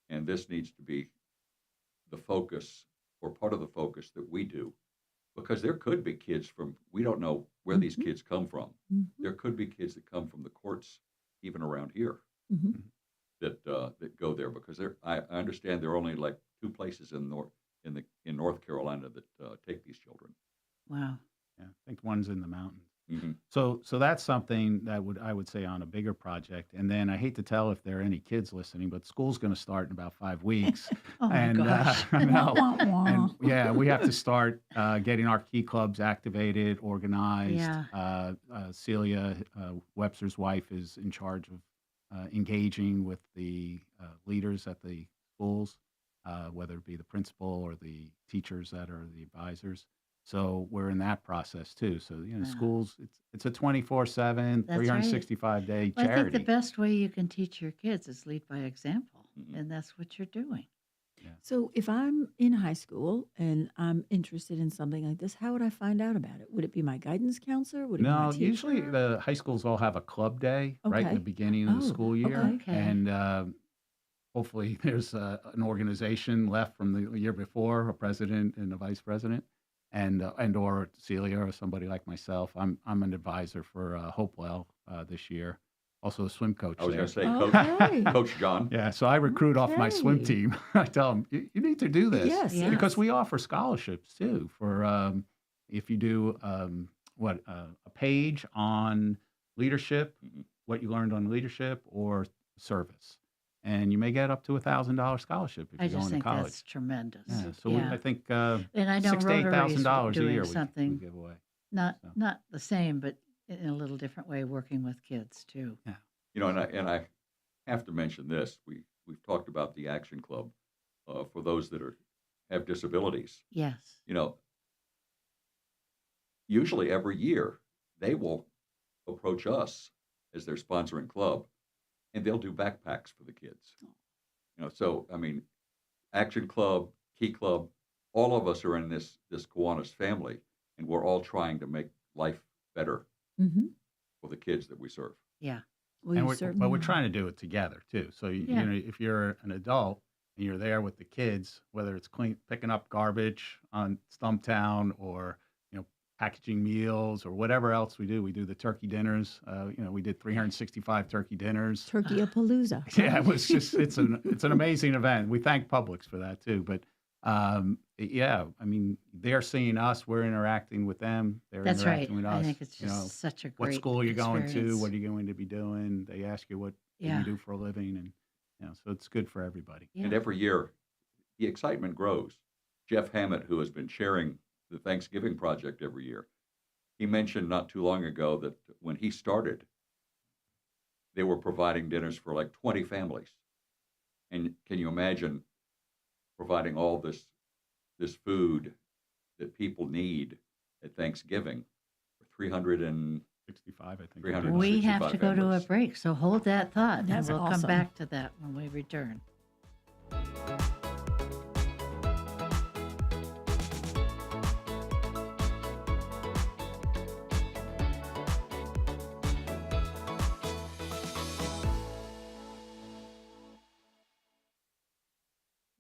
[SPEAKER 11] and this needs to be the focus or part of the focus that we do, because there could be kids we don't know where these kids come from. There could be kids that come from the courts, even around here, that go there, because I understand there are only like 2 places in North Carolina that take these children.
[SPEAKER 7] Wow.
[SPEAKER 10] Yeah, I think one's in the mountains.
[SPEAKER 11] Mm-hmm.
[SPEAKER 10] So that's something that I would say on a bigger project. And then I hate to tell if there are any kids listening, but school's going to start in about 5 weeks.
[SPEAKER 7] Oh my gosh.
[SPEAKER 10] I know.
[SPEAKER 6] Wah, wah, wah.
[SPEAKER 10] And yeah, we have to start getting our key clubs activated, organized.
[SPEAKER 7] Yeah.
[SPEAKER 10] Celia, Webster's wife, is in charge of engaging with the leaders at the schools, whether it be the principal or the teachers that are the advisors. So we're in that process too. So schools, it's a 24/7,
[SPEAKER 7] That's right.
[SPEAKER 10] 365-day
[SPEAKER 7] Well, I
[SPEAKER 10] charity.
[SPEAKER 7] think the best way you can teach your kids is lead by example,
[SPEAKER 11] Mm-hmm.
[SPEAKER 7] and that's what you're doing.
[SPEAKER 6] So if I'm in high school and I'm interested in something like this, how would I find out about it? Would it be my guidance counselor? Would it be my
[SPEAKER 10] No,
[SPEAKER 6] teacher?
[SPEAKER 10] usually the high schools all have a club day right in
[SPEAKER 6] Okay.
[SPEAKER 10] the beginning of the
[SPEAKER 6] Oh,
[SPEAKER 10] school year,
[SPEAKER 6] okay.
[SPEAKER 10] and hopefully there's an organization left from the year before, a president and a vice president, and or Celia or somebody like myself. I'm an advisor for Hopewell this year. Also a swim coach.
[SPEAKER 11] I was going to say,
[SPEAKER 6] Okay.
[SPEAKER 11] Coach John.
[SPEAKER 10] Yeah, so I recruit off my swim
[SPEAKER 6] Okay.
[SPEAKER 10] team. I tell them, you need to do this.
[SPEAKER 6] Yes,
[SPEAKER 7] Yes.
[SPEAKER 10] Because we offer scholarships too for if you do a page on leadership, what you learned on leadership or service. And you may get up to $1,000 scholarship if
[SPEAKER 7] I
[SPEAKER 10] you go
[SPEAKER 7] just
[SPEAKER 10] into
[SPEAKER 7] think
[SPEAKER 10] college.
[SPEAKER 7] that's tremendous.
[SPEAKER 10] Yeah, so
[SPEAKER 7] Yeah.
[SPEAKER 10] I think
[SPEAKER 7] And I know
[SPEAKER 10] $6,000 to
[SPEAKER 7] Rotary's
[SPEAKER 10] $8,000 a
[SPEAKER 7] doing
[SPEAKER 10] year we
[SPEAKER 7] something
[SPEAKER 10] give away.
[SPEAKER 7] not the same, but in a little different way, working with kids too.
[SPEAKER 10] Yeah.
[SPEAKER 11] And I have to mention this. We've talked about the Action Club for those that have disabilities.
[SPEAKER 7] Yes.
[SPEAKER 11] Usually every year they will approach us as their sponsoring club, and they'll do backpacks for the kids. So I mean, Action Club, Key Club, all of us are in this Kiwanis family, and we're all trying to make life better for the kids that we serve.
[SPEAKER 7] Yeah.
[SPEAKER 6] Well,
[SPEAKER 10] And
[SPEAKER 6] you
[SPEAKER 10] but
[SPEAKER 6] certainly
[SPEAKER 10] we're
[SPEAKER 6] are.
[SPEAKER 10] trying to do it together too. So
[SPEAKER 7] Yeah.
[SPEAKER 10] if you're an adult and you're there with the kids, whether it's picking up garbage on Stumptown or packaging meals or whatever else we do the turkey dinners. We did 365 turkey dinners.
[SPEAKER 6] Turkey-a-palooza.
[SPEAKER 10] Yeah, it was just it's an amazing event. We thank Publix for that too. But yeah, I mean, they're seeing us, we're interacting with them, they're
[SPEAKER 7] That's right.
[SPEAKER 10] interacting with us.
[SPEAKER 7] I think it's just such a
[SPEAKER 10] what
[SPEAKER 7] great
[SPEAKER 10] school you're going to,
[SPEAKER 7] experience.
[SPEAKER 10] what are you going to be doing? They ask you what
[SPEAKER 7] Yeah.
[SPEAKER 10] you do for a living, and so it's good for everybody.
[SPEAKER 11] And every year, the excitement grows. Jeff Hammett, who has been chairing the Thanksgiving Project every year, he mentioned not too long ago that when he started, they were providing dinners for like 20 families. And can you imagine providing all this food that people need at Thanksgiving for
[SPEAKER 10] 365, I think.
[SPEAKER 11] 365
[SPEAKER 7] We have to go to a
[SPEAKER 11] families?
[SPEAKER 7] break, so hold that thought,
[SPEAKER 6] That's
[SPEAKER 7] and we'll come
[SPEAKER 6] awesome.
[SPEAKER 7] back to that when we return.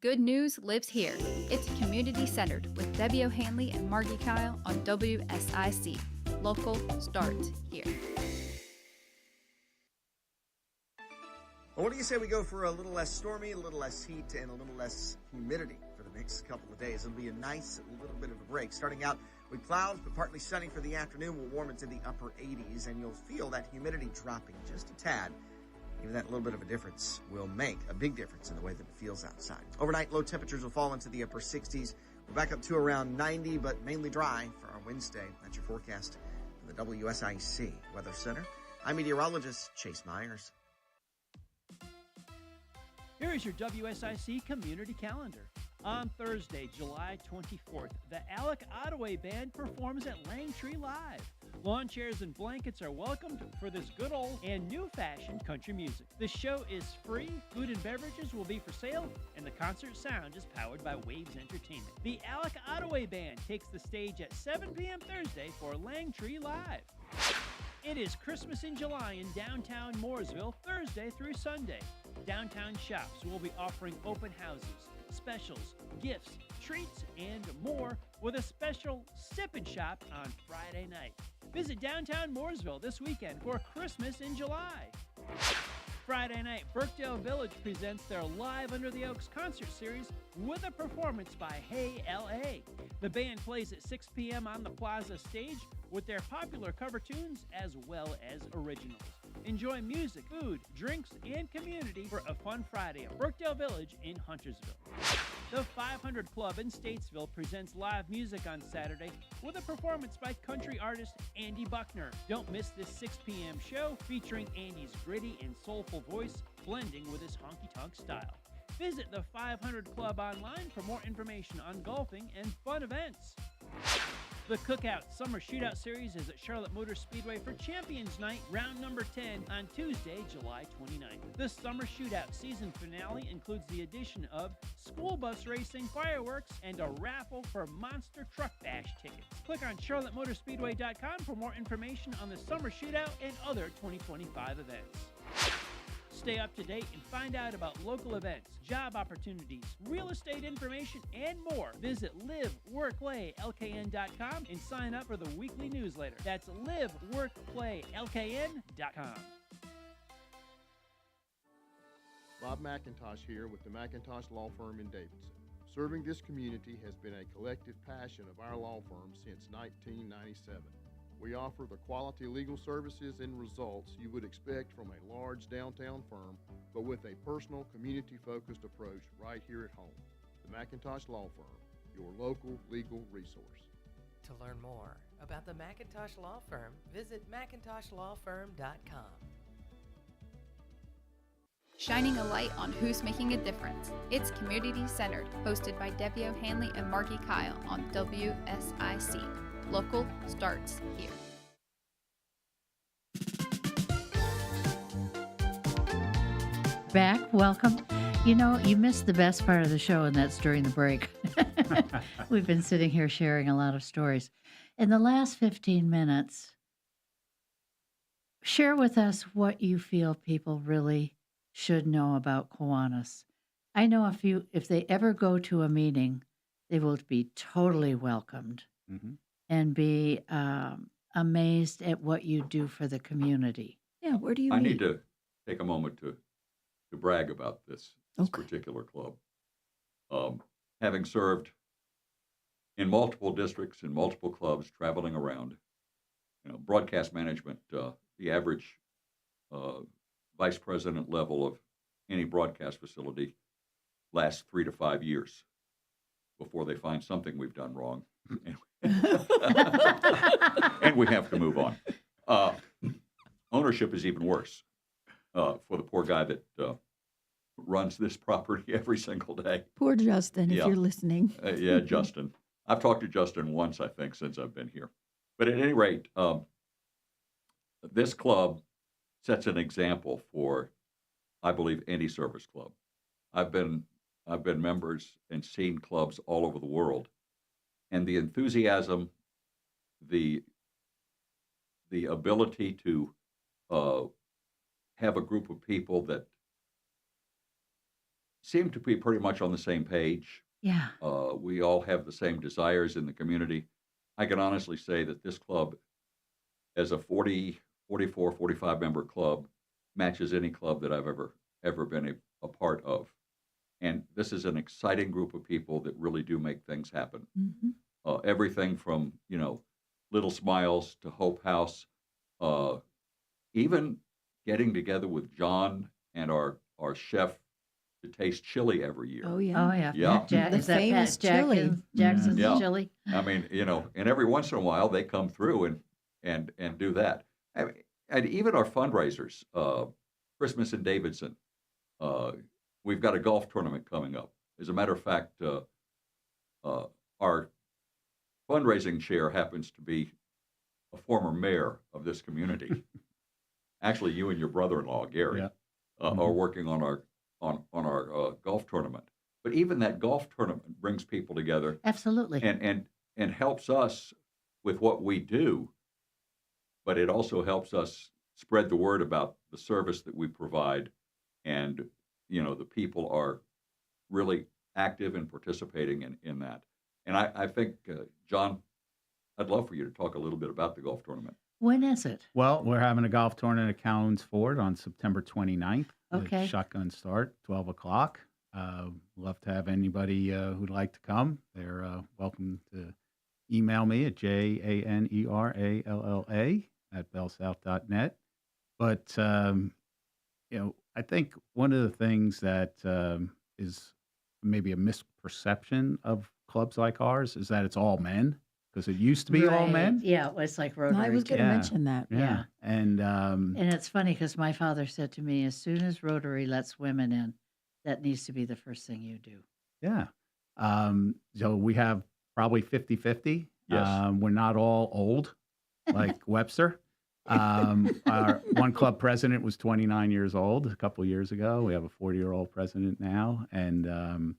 [SPEAKER 8] Good news lives here. It's community-centered with Debbie O'Hanley and Margi Kyle on WSIC. Local starts here.
[SPEAKER 1] Well, what do you say we go for a little less stormy, a little less heat, and a little less humidity for the the next couple of days. It'll be a nice little bit of a break. Starting out with clouds, but partly sunny for the afternoon. Will warm into the upper 80s, and you'll feel that humidity dropping just a tad. Even that little bit of a difference will make a big difference in the way that it feels outside. Overnight, low temperatures will fall into the upper 60s. We're back up to around 90, but mainly dry for our Wednesday. That's your forecast from the WSIC Weather Center. I'm meteorologist Chase Myers.
[SPEAKER 9] Here is your WSIC community calendar. On Thursday, July 24th, the Alec Ottaway Band performs at Langtree Live. Lawn chairs and blankets are welcomed for this good old and new-fashioned country music. The show is free, food and beverages will be for sale, and the concert sound is powered by Waves Entertainment. The Alec Ottaway Band takes the stage at 7 p.m. Thursday for Langtree Live. It is Christmas in July in downtown Mooresville, Thursday through Sunday. Downtown shops will be offering open houses, specials, gifts, treats, and more with a special sip-and shop on Friday night. Visit downtown Mooresville this weekend for Christmas in July. Friday night, Birkdale Village presents their Live Under the Oaks concert series with a performance by Hey L.A. The band plays at 6 p.m. on the Plaza stage with their popular cover tunes as well as originals. Enjoy music, food, drinks, and community for a fun Friday at Birkdale Village in Huntersville. The 500 Club in Statesville presents live music on Saturday with a performance by country artist Andy Buckner. Don't miss this 6 p.m. show featuring Andy's gritty and soulful voice blending with his honky-tonk style. Visit the 500 Club online for more information on golfing and fun events. The Cookout Summer Shootout Series is at Charlotte Motor Speedway for Champions Night, round number 10, on Tuesday, July 29th. The Summer Shootout season finale includes the addition of school bus racing, fireworks, and a raffle for Monster Truck Bash tickets. Click on charlottemotorspeedway.com for more information on the Summer Shootout and other 2025 events. Stay up to date and find out about local events, job opportunities, real estate information, and more. Visit liveworkplaylkn.com and sign up for the weekly newsletter. That's liveworkplaylkn.com.
[SPEAKER 2] Bob McIntosh here with the McIntosh Law Firm in Davidson. Serving this community has been a collective passion of our law firm since 1997. We offer the quality legal services and results you would expect from a large downtown firm, but with a personal, community-focused approach right here at home. The McIntosh Law Firm, your local legal resource.
[SPEAKER 3] To learn more about the McIntosh Law Firm, visit McIntoshLawFirm.com.
[SPEAKER 8] Shining a light on who's making a difference. It's Community Centered, hosted by Debbie O'Hanley and Margi Kyle on WSIC. Local starts here.
[SPEAKER 7] Back, welcome. You know, you missed the best part of the show, and that's during the break. We've been sitting here sharing a lot of stories. In the last 15 minutes, share with us what you feel people really should know about Kiwanis. I know if they ever go to a meeting, they will be totally welcomed.
[SPEAKER 10] Mm-hmm.
[SPEAKER 7] And be amazed at what you do for the community.
[SPEAKER 6] Yeah, where do you
[SPEAKER 11] I
[SPEAKER 6] meet?
[SPEAKER 11] need to take a moment to brag about this particular club. Having served in multiple districts, in multiple clubs, traveling around, broadcast management, the average vice president level of any broadcast facility lasts 3 to 5 years before they find something we've done wrong. And we have to move on. Ownership is even worse for the poor guy that runs this property every single day.
[SPEAKER 6] Poor Justin, if you're listening.
[SPEAKER 11] Yeah, Justin. I've talked to Justin once, I think, since I've been here. But at any rate, this club sets an example for, I believe, any service club. I've been members and seen clubs all over the world. And the enthusiasm, the ability to have a group of people that seem to be pretty much on the same page.
[SPEAKER 7] Yeah.
[SPEAKER 11] We all have the same desires in the community. I can honestly say that this club, as a 40, 44, 45 member club, matches any club that I've ever been a part of. And this is an exciting group of people that really do make things happen.
[SPEAKER 6] Mhm.
[SPEAKER 11] Everything from, Little Smiles to Hope House, even getting together with John and our chef to taste chili every year.
[SPEAKER 6] Oh, yeah.
[SPEAKER 7] Oh, yeah.
[SPEAKER 11] Yeah.
[SPEAKER 7] Pat Jack,
[SPEAKER 6] The
[SPEAKER 7] is that
[SPEAKER 6] famous
[SPEAKER 7] Pat Jackson,
[SPEAKER 6] chili.
[SPEAKER 7] Jackson's
[SPEAKER 11] Yeah.
[SPEAKER 7] chili?
[SPEAKER 11] I mean, and every once in a while they come through and do that. I mean, and even our fundraisers, Christmas in Davidson, we've got a golf tournament coming up. As a matter of fact, our fundraising chair happens to be a former mayor of this community. Actually, you and your brother-in-law, Gary,
[SPEAKER 10] Yeah.
[SPEAKER 11] are working on our golf tournament. But even that golf tournament brings people together
[SPEAKER 7] Absolutely.
[SPEAKER 11] and helps us with what we do, but it also helps us spread the word about the service that we provide, and the people are really active and participating in that. And I think, John, I'd love for you to talk a little bit about the golf tournament.
[SPEAKER 7] When is it?
[SPEAKER 10] Well, we're having a golf tournament at Cowens Ford on September 29th.
[SPEAKER 7] Okay.
[SPEAKER 10] Shotgun start, 12 o'clock. Love to have anybody who'd like to come. They're welcome to email me at janeralla@bellsouth.net. But, I think one of the things that is maybe a misperception of clubs like ours is that it's all men, because it used to be all
[SPEAKER 7] Right.
[SPEAKER 10] men.
[SPEAKER 7] Yeah, it was like Rotary.
[SPEAKER 6] I was going to
[SPEAKER 7] too.
[SPEAKER 6] mention that.
[SPEAKER 10] Yeah. And
[SPEAKER 7] And it's funny because my father said to me, as soon as Rotary lets women in, that needs to be the first thing you do.
[SPEAKER 10] yeah. So we have probably 50-50.
[SPEAKER 11] Yes.
[SPEAKER 10] We're not all old like Webster. Our one club president was 29 years old a couple years ago. We have a 40-year-old president now. And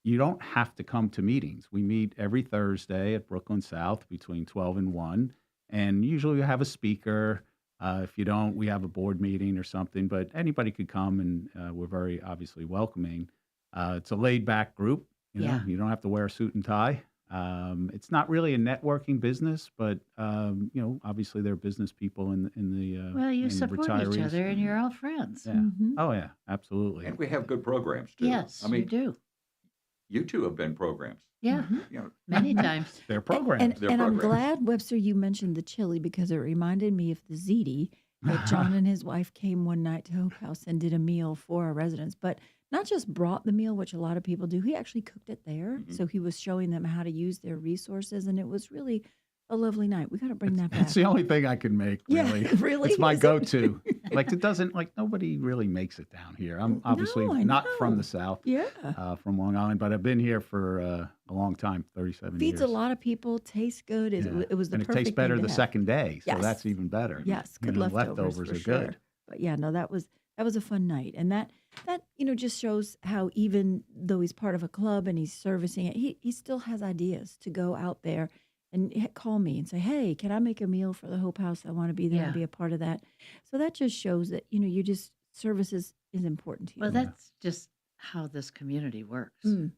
[SPEAKER 10] you don't have to come to meetings. We meet every Thursday at Brooklyn South between 12 and 1. And usually we have a speaker. If you don't, we have a board meeting or something. But anybody could come, and we're very obviously welcoming. It's a laid-back group.
[SPEAKER 7] Yeah.
[SPEAKER 10] You don't have to wear a suit and tie. It's not really a networking business, but obviously there are business people in the
[SPEAKER 7] Well, you
[SPEAKER 10] in
[SPEAKER 7] support each
[SPEAKER 10] retirees.
[SPEAKER 7] other and you're all friends.
[SPEAKER 10] Yeah.
[SPEAKER 6] Mhm.
[SPEAKER 10] Oh yeah, absolutely.
[SPEAKER 11] And we have good programs too.
[SPEAKER 7] Yes,
[SPEAKER 11] I mean,
[SPEAKER 7] you do.
[SPEAKER 11] you two have been programs.
[SPEAKER 7] Yeah,
[SPEAKER 11] You
[SPEAKER 7] many times.
[SPEAKER 10] They're programs.
[SPEAKER 6] And,
[SPEAKER 11] They're
[SPEAKER 6] and I'm
[SPEAKER 11] programs.
[SPEAKER 6] glad, Webster, you mentioned the chili because it reminded me of the ziti that John and his wife came one night to Hope House and did a meal for our residents, but not just brought the meal, which a lot of people do. He actually cooked it there.
[SPEAKER 11] Mhm.
[SPEAKER 6] So he was showing them how to use their resources, and it was really a lovely night. We got to bring that back.
[SPEAKER 10] It's the only thing I can make,
[SPEAKER 6] Yeah,
[SPEAKER 10] really.
[SPEAKER 6] really?
[SPEAKER 10] It's my
[SPEAKER 6] Is it?
[SPEAKER 10] go-to. Like, it doesn't, like, nobody really makes it down here. I'm obviously
[SPEAKER 6] I
[SPEAKER 10] not from
[SPEAKER 6] know.
[SPEAKER 10] the South,
[SPEAKER 6] Yeah.
[SPEAKER 10] from Long Island, but I've been here for a long time, 37
[SPEAKER 6] Feeds
[SPEAKER 10] years.
[SPEAKER 6] a lot of people, tastes good.
[SPEAKER 10] Yeah.
[SPEAKER 6] It was the
[SPEAKER 10] And it
[SPEAKER 6] perfect
[SPEAKER 10] tastes better
[SPEAKER 6] thing to
[SPEAKER 10] the
[SPEAKER 6] have.
[SPEAKER 10] second day, so
[SPEAKER 6] Yes.
[SPEAKER 10] that's even better.
[SPEAKER 6] Yes, good
[SPEAKER 10] leftovers
[SPEAKER 6] for
[SPEAKER 10] are
[SPEAKER 6] sure.
[SPEAKER 10] good.
[SPEAKER 6] But yeah, no, that was a fun night, and that just shows how even though he's part of a club and he's servicing it, he still has ideas to go out there and call me and say, hey, can I make a meal for the Hope House? I want to be there and
[SPEAKER 7] Yeah.
[SPEAKER 6] be a part of that. So that just shows that you just services is important to you.
[SPEAKER 7] Well, that's just how this community works.
[SPEAKER 6] Mm.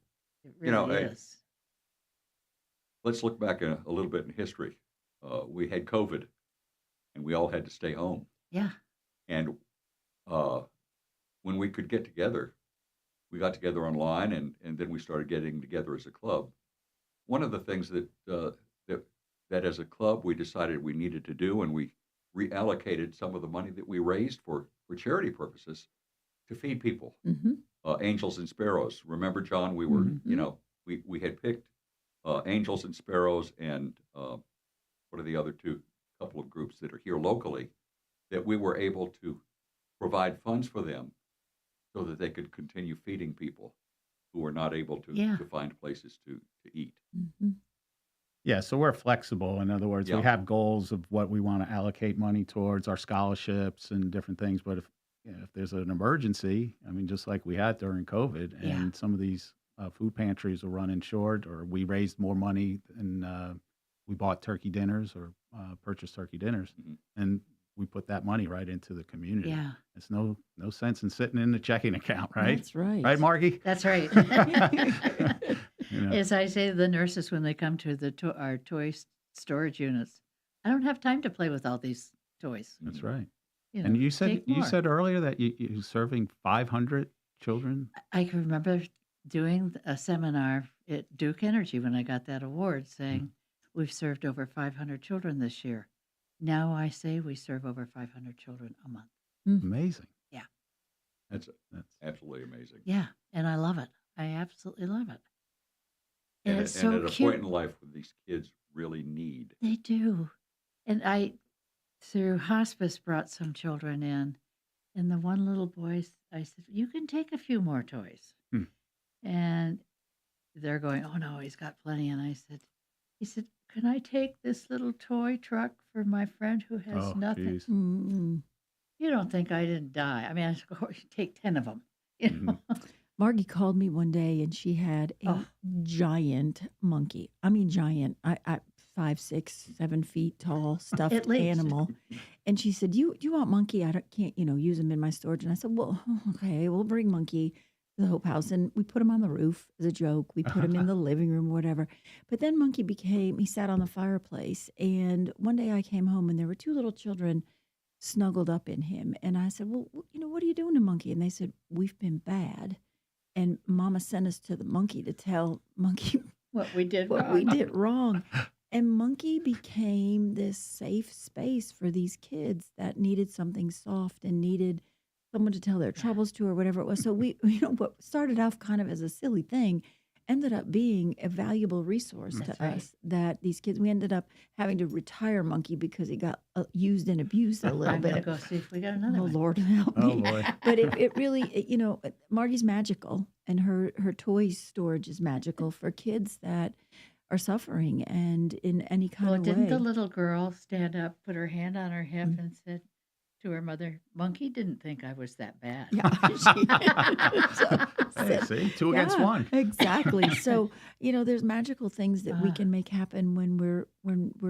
[SPEAKER 7] It
[SPEAKER 11] You know,
[SPEAKER 7] really
[SPEAKER 11] I-
[SPEAKER 7] is.
[SPEAKER 11] Let's look back a little bit in history. We had COVID, and we all had to stay home.
[SPEAKER 7] Yeah.
[SPEAKER 11] And when we could get together, we got together online, and then we started getting together as a club. One of the things that as a club we decided we needed to do, and we reallocated some of the money that we raised for charity purposes to feed people.
[SPEAKER 6] Mm-hmm.
[SPEAKER 11] Angels and Sparrows. Remember, John, we were, we had picked Angels and Sparrows, and what are the other couple of groups that are here locally, that we were able to provide funds for them so that they could continue feeding people who were not able to,
[SPEAKER 7] Yeah.
[SPEAKER 11] to find places to eat.
[SPEAKER 6] Mm-hmm.
[SPEAKER 10] Yeah, so we're flexible. In other words,
[SPEAKER 11] Yeah.
[SPEAKER 10] we have goals of what we want to allocate money towards, our scholarships and different things. But if there's an emergency, I mean, just like we had during COVID,
[SPEAKER 7] Yeah.
[SPEAKER 10] and some of these food pantries are running short, or we raised more money and we bought turkey dinners or purchased turkey dinners,
[SPEAKER 11] Mhm.
[SPEAKER 10] and we put that money right into the community.
[SPEAKER 7] Yeah.
[SPEAKER 10] It's no sense in sitting in the checking account, right?
[SPEAKER 6] That's right.
[SPEAKER 10] Right, Margie?
[SPEAKER 7] That's right.
[SPEAKER 10] You know?
[SPEAKER 7] As I say to the nurses when they come to our toy storage units, I don't have time to play with all these toys.
[SPEAKER 10] That's right.
[SPEAKER 7] You
[SPEAKER 10] And
[SPEAKER 7] know,
[SPEAKER 10] you
[SPEAKER 7] take
[SPEAKER 10] said
[SPEAKER 7] more.
[SPEAKER 10] earlier that you're serving 500 children?
[SPEAKER 7] I can remember doing a seminar at Duke Energy when I got that award saying we've served over 500 children this year. Now I say we serve over 500 children a month.
[SPEAKER 10] Amazing.
[SPEAKER 7] Yeah.
[SPEAKER 11] That's absolutely amazing.
[SPEAKER 7] Yeah. And I love it. I absolutely love it. And it's
[SPEAKER 11] and
[SPEAKER 7] so
[SPEAKER 11] at a
[SPEAKER 7] cute.
[SPEAKER 11] point in life where these kids really need.
[SPEAKER 7] They do. And I, through hospice, brought some children in. And the one little boy, I said, you can take a few more toys. And they're going, oh no, he's got plenty. And he said, can I take this little toy truck for my friend who has nothing?
[SPEAKER 6] Mm.
[SPEAKER 7] You don't think I didn't die. I mean, I said, oh, you take 10 of them. You know?
[SPEAKER 6] Margie called me one day and she had a giant monkey. I mean, giant. I 5, 6, 7 feet tall, stuffed
[SPEAKER 7] At least.
[SPEAKER 6] animal. And she said, "Do you want monkey? Can't use him in my storage." And I said, "Well, okay, we'll bring monkey to the Hope House." And we put him on the roof as a joke. We put him in the living room, whatever. But then monkey he sat on the fireplace. And one day I came home and there were 2 little children snuggled up in him. And I said, "Well, what are you doing to monkey?" And they said, "We've been bad. And Mama sent us to the monkey to tell monkey
[SPEAKER 7] what we did
[SPEAKER 6] wrong." And monkey became this safe space for these kids that needed something soft and needed someone to tell their troubles to or whatever it was. So we, what started off kind of as a silly thing ended up being a valuable resource to us that these kids, we ended up having to retire monkey because he got used and abused a little
[SPEAKER 7] I'm
[SPEAKER 6] bit.
[SPEAKER 7] going to go see if we got another one.
[SPEAKER 6] Lord help me.
[SPEAKER 10] Oh, boy.
[SPEAKER 6] But it really, Margie's magical and her toy storage is magical for kids that are suffering and in any kind of way.
[SPEAKER 7] Didn't the little girl stand up, put her hand on her hip and said to her mother, "Monkey didn't think I was that bad."
[SPEAKER 6] Yeah.
[SPEAKER 10] Hey, see, 2 against 1.
[SPEAKER 6] Exactly. So, there's magical things that we can make happen when we're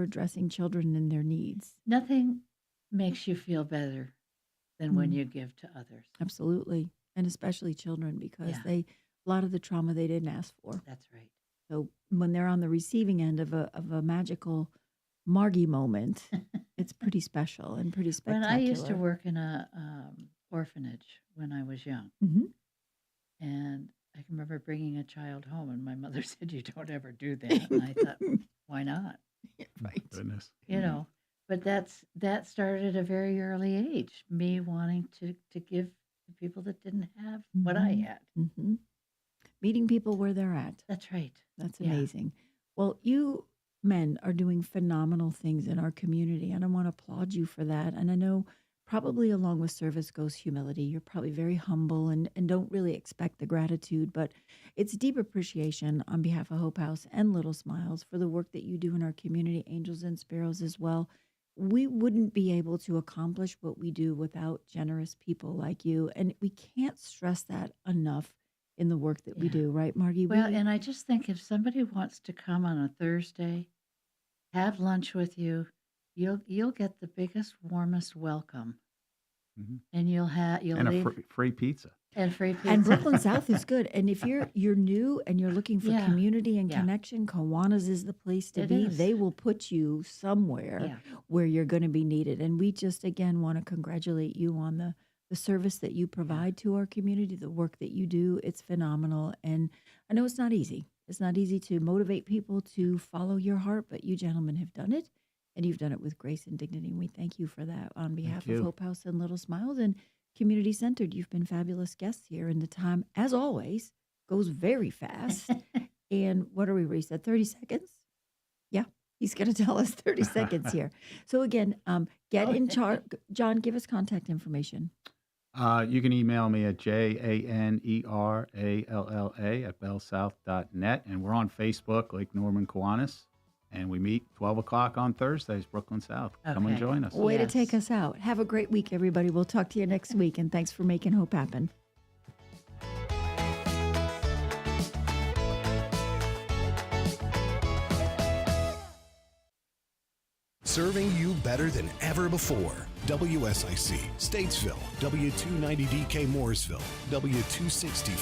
[SPEAKER 6] addressing children and their needs.
[SPEAKER 7] Nothing makes you feel better than when you give to others.
[SPEAKER 6] Absolutely. And especially children because a lot of the trauma they didn't ask for.
[SPEAKER 7] That's right.
[SPEAKER 6] So when they're on the receiving end of a magical Margie moment, it's pretty special and pretty spectacular.
[SPEAKER 7] When I used to work in a orphanage when I was young, and I can remember bringing a child home, and my mother said, "You don't ever do that." And I thought, why not?
[SPEAKER 6] Right.
[SPEAKER 10] Goodness.
[SPEAKER 7] But that started at a very early age. Me wanting to give to people that didn't have what I had.
[SPEAKER 6] Mm-hmm. Meeting people where they're at.
[SPEAKER 7] That's right.
[SPEAKER 6] That's amazing. Well, you men are doing phenomenal things in our community, and I want to applaud you for that. And I know probably along with service goes humility. You're probably very humble and don't really expect the gratitude, but it's deep appreciation on behalf of Hope House and Little Smiles for the work that you do in our community, Angels and Sparrows as well. We wouldn't be able to accomplish what we do without generous people like you, and we can't stress that enough in the work that we do, right, Margie?
[SPEAKER 7] Well, and I just think if somebody wants to come on a Thursday, have lunch with you, you'll get the biggest, warmest welcome, and you'll
[SPEAKER 10] a free pizza.
[SPEAKER 7] And free pizza.
[SPEAKER 6] And Brooklyn South is good. And if you're new and you're looking for community and connection, Kiwanis is the place to be. They will put you somewhere where you're going to be needed. And we just, again, want to congratulate you on the service that you provide to our community, the work that you do. It's phenomenal. And I know it's not easy. It's not easy to motivate people to follow your heart, but you gentlemen have done it. And you've done it with grace and dignity. And we thank you for that on behalf of Hope House and Little Smiles and Community Centered. You've been fabulous guests here. And the time, as always, goes very fast. And what are we, Reese, at 30 seconds? Yeah, he's going to tell us 30 seconds here. So again, get in charge. John, give us contact information.
[SPEAKER 10] You can email me at janeralla@bellsouth.net. And we're on Facebook, Lake Norman Kiwanis. And we meet 12 o'clock on Thursdays, Brooklyn South. Come and join us.
[SPEAKER 6] Way to take us out. Have a great week, everybody. We'll talk to you next week. And thanks for making Hope happen.
[SPEAKER 4] Serving you better than ever before. WSIC, Statesville, W290DK Mooresville, W260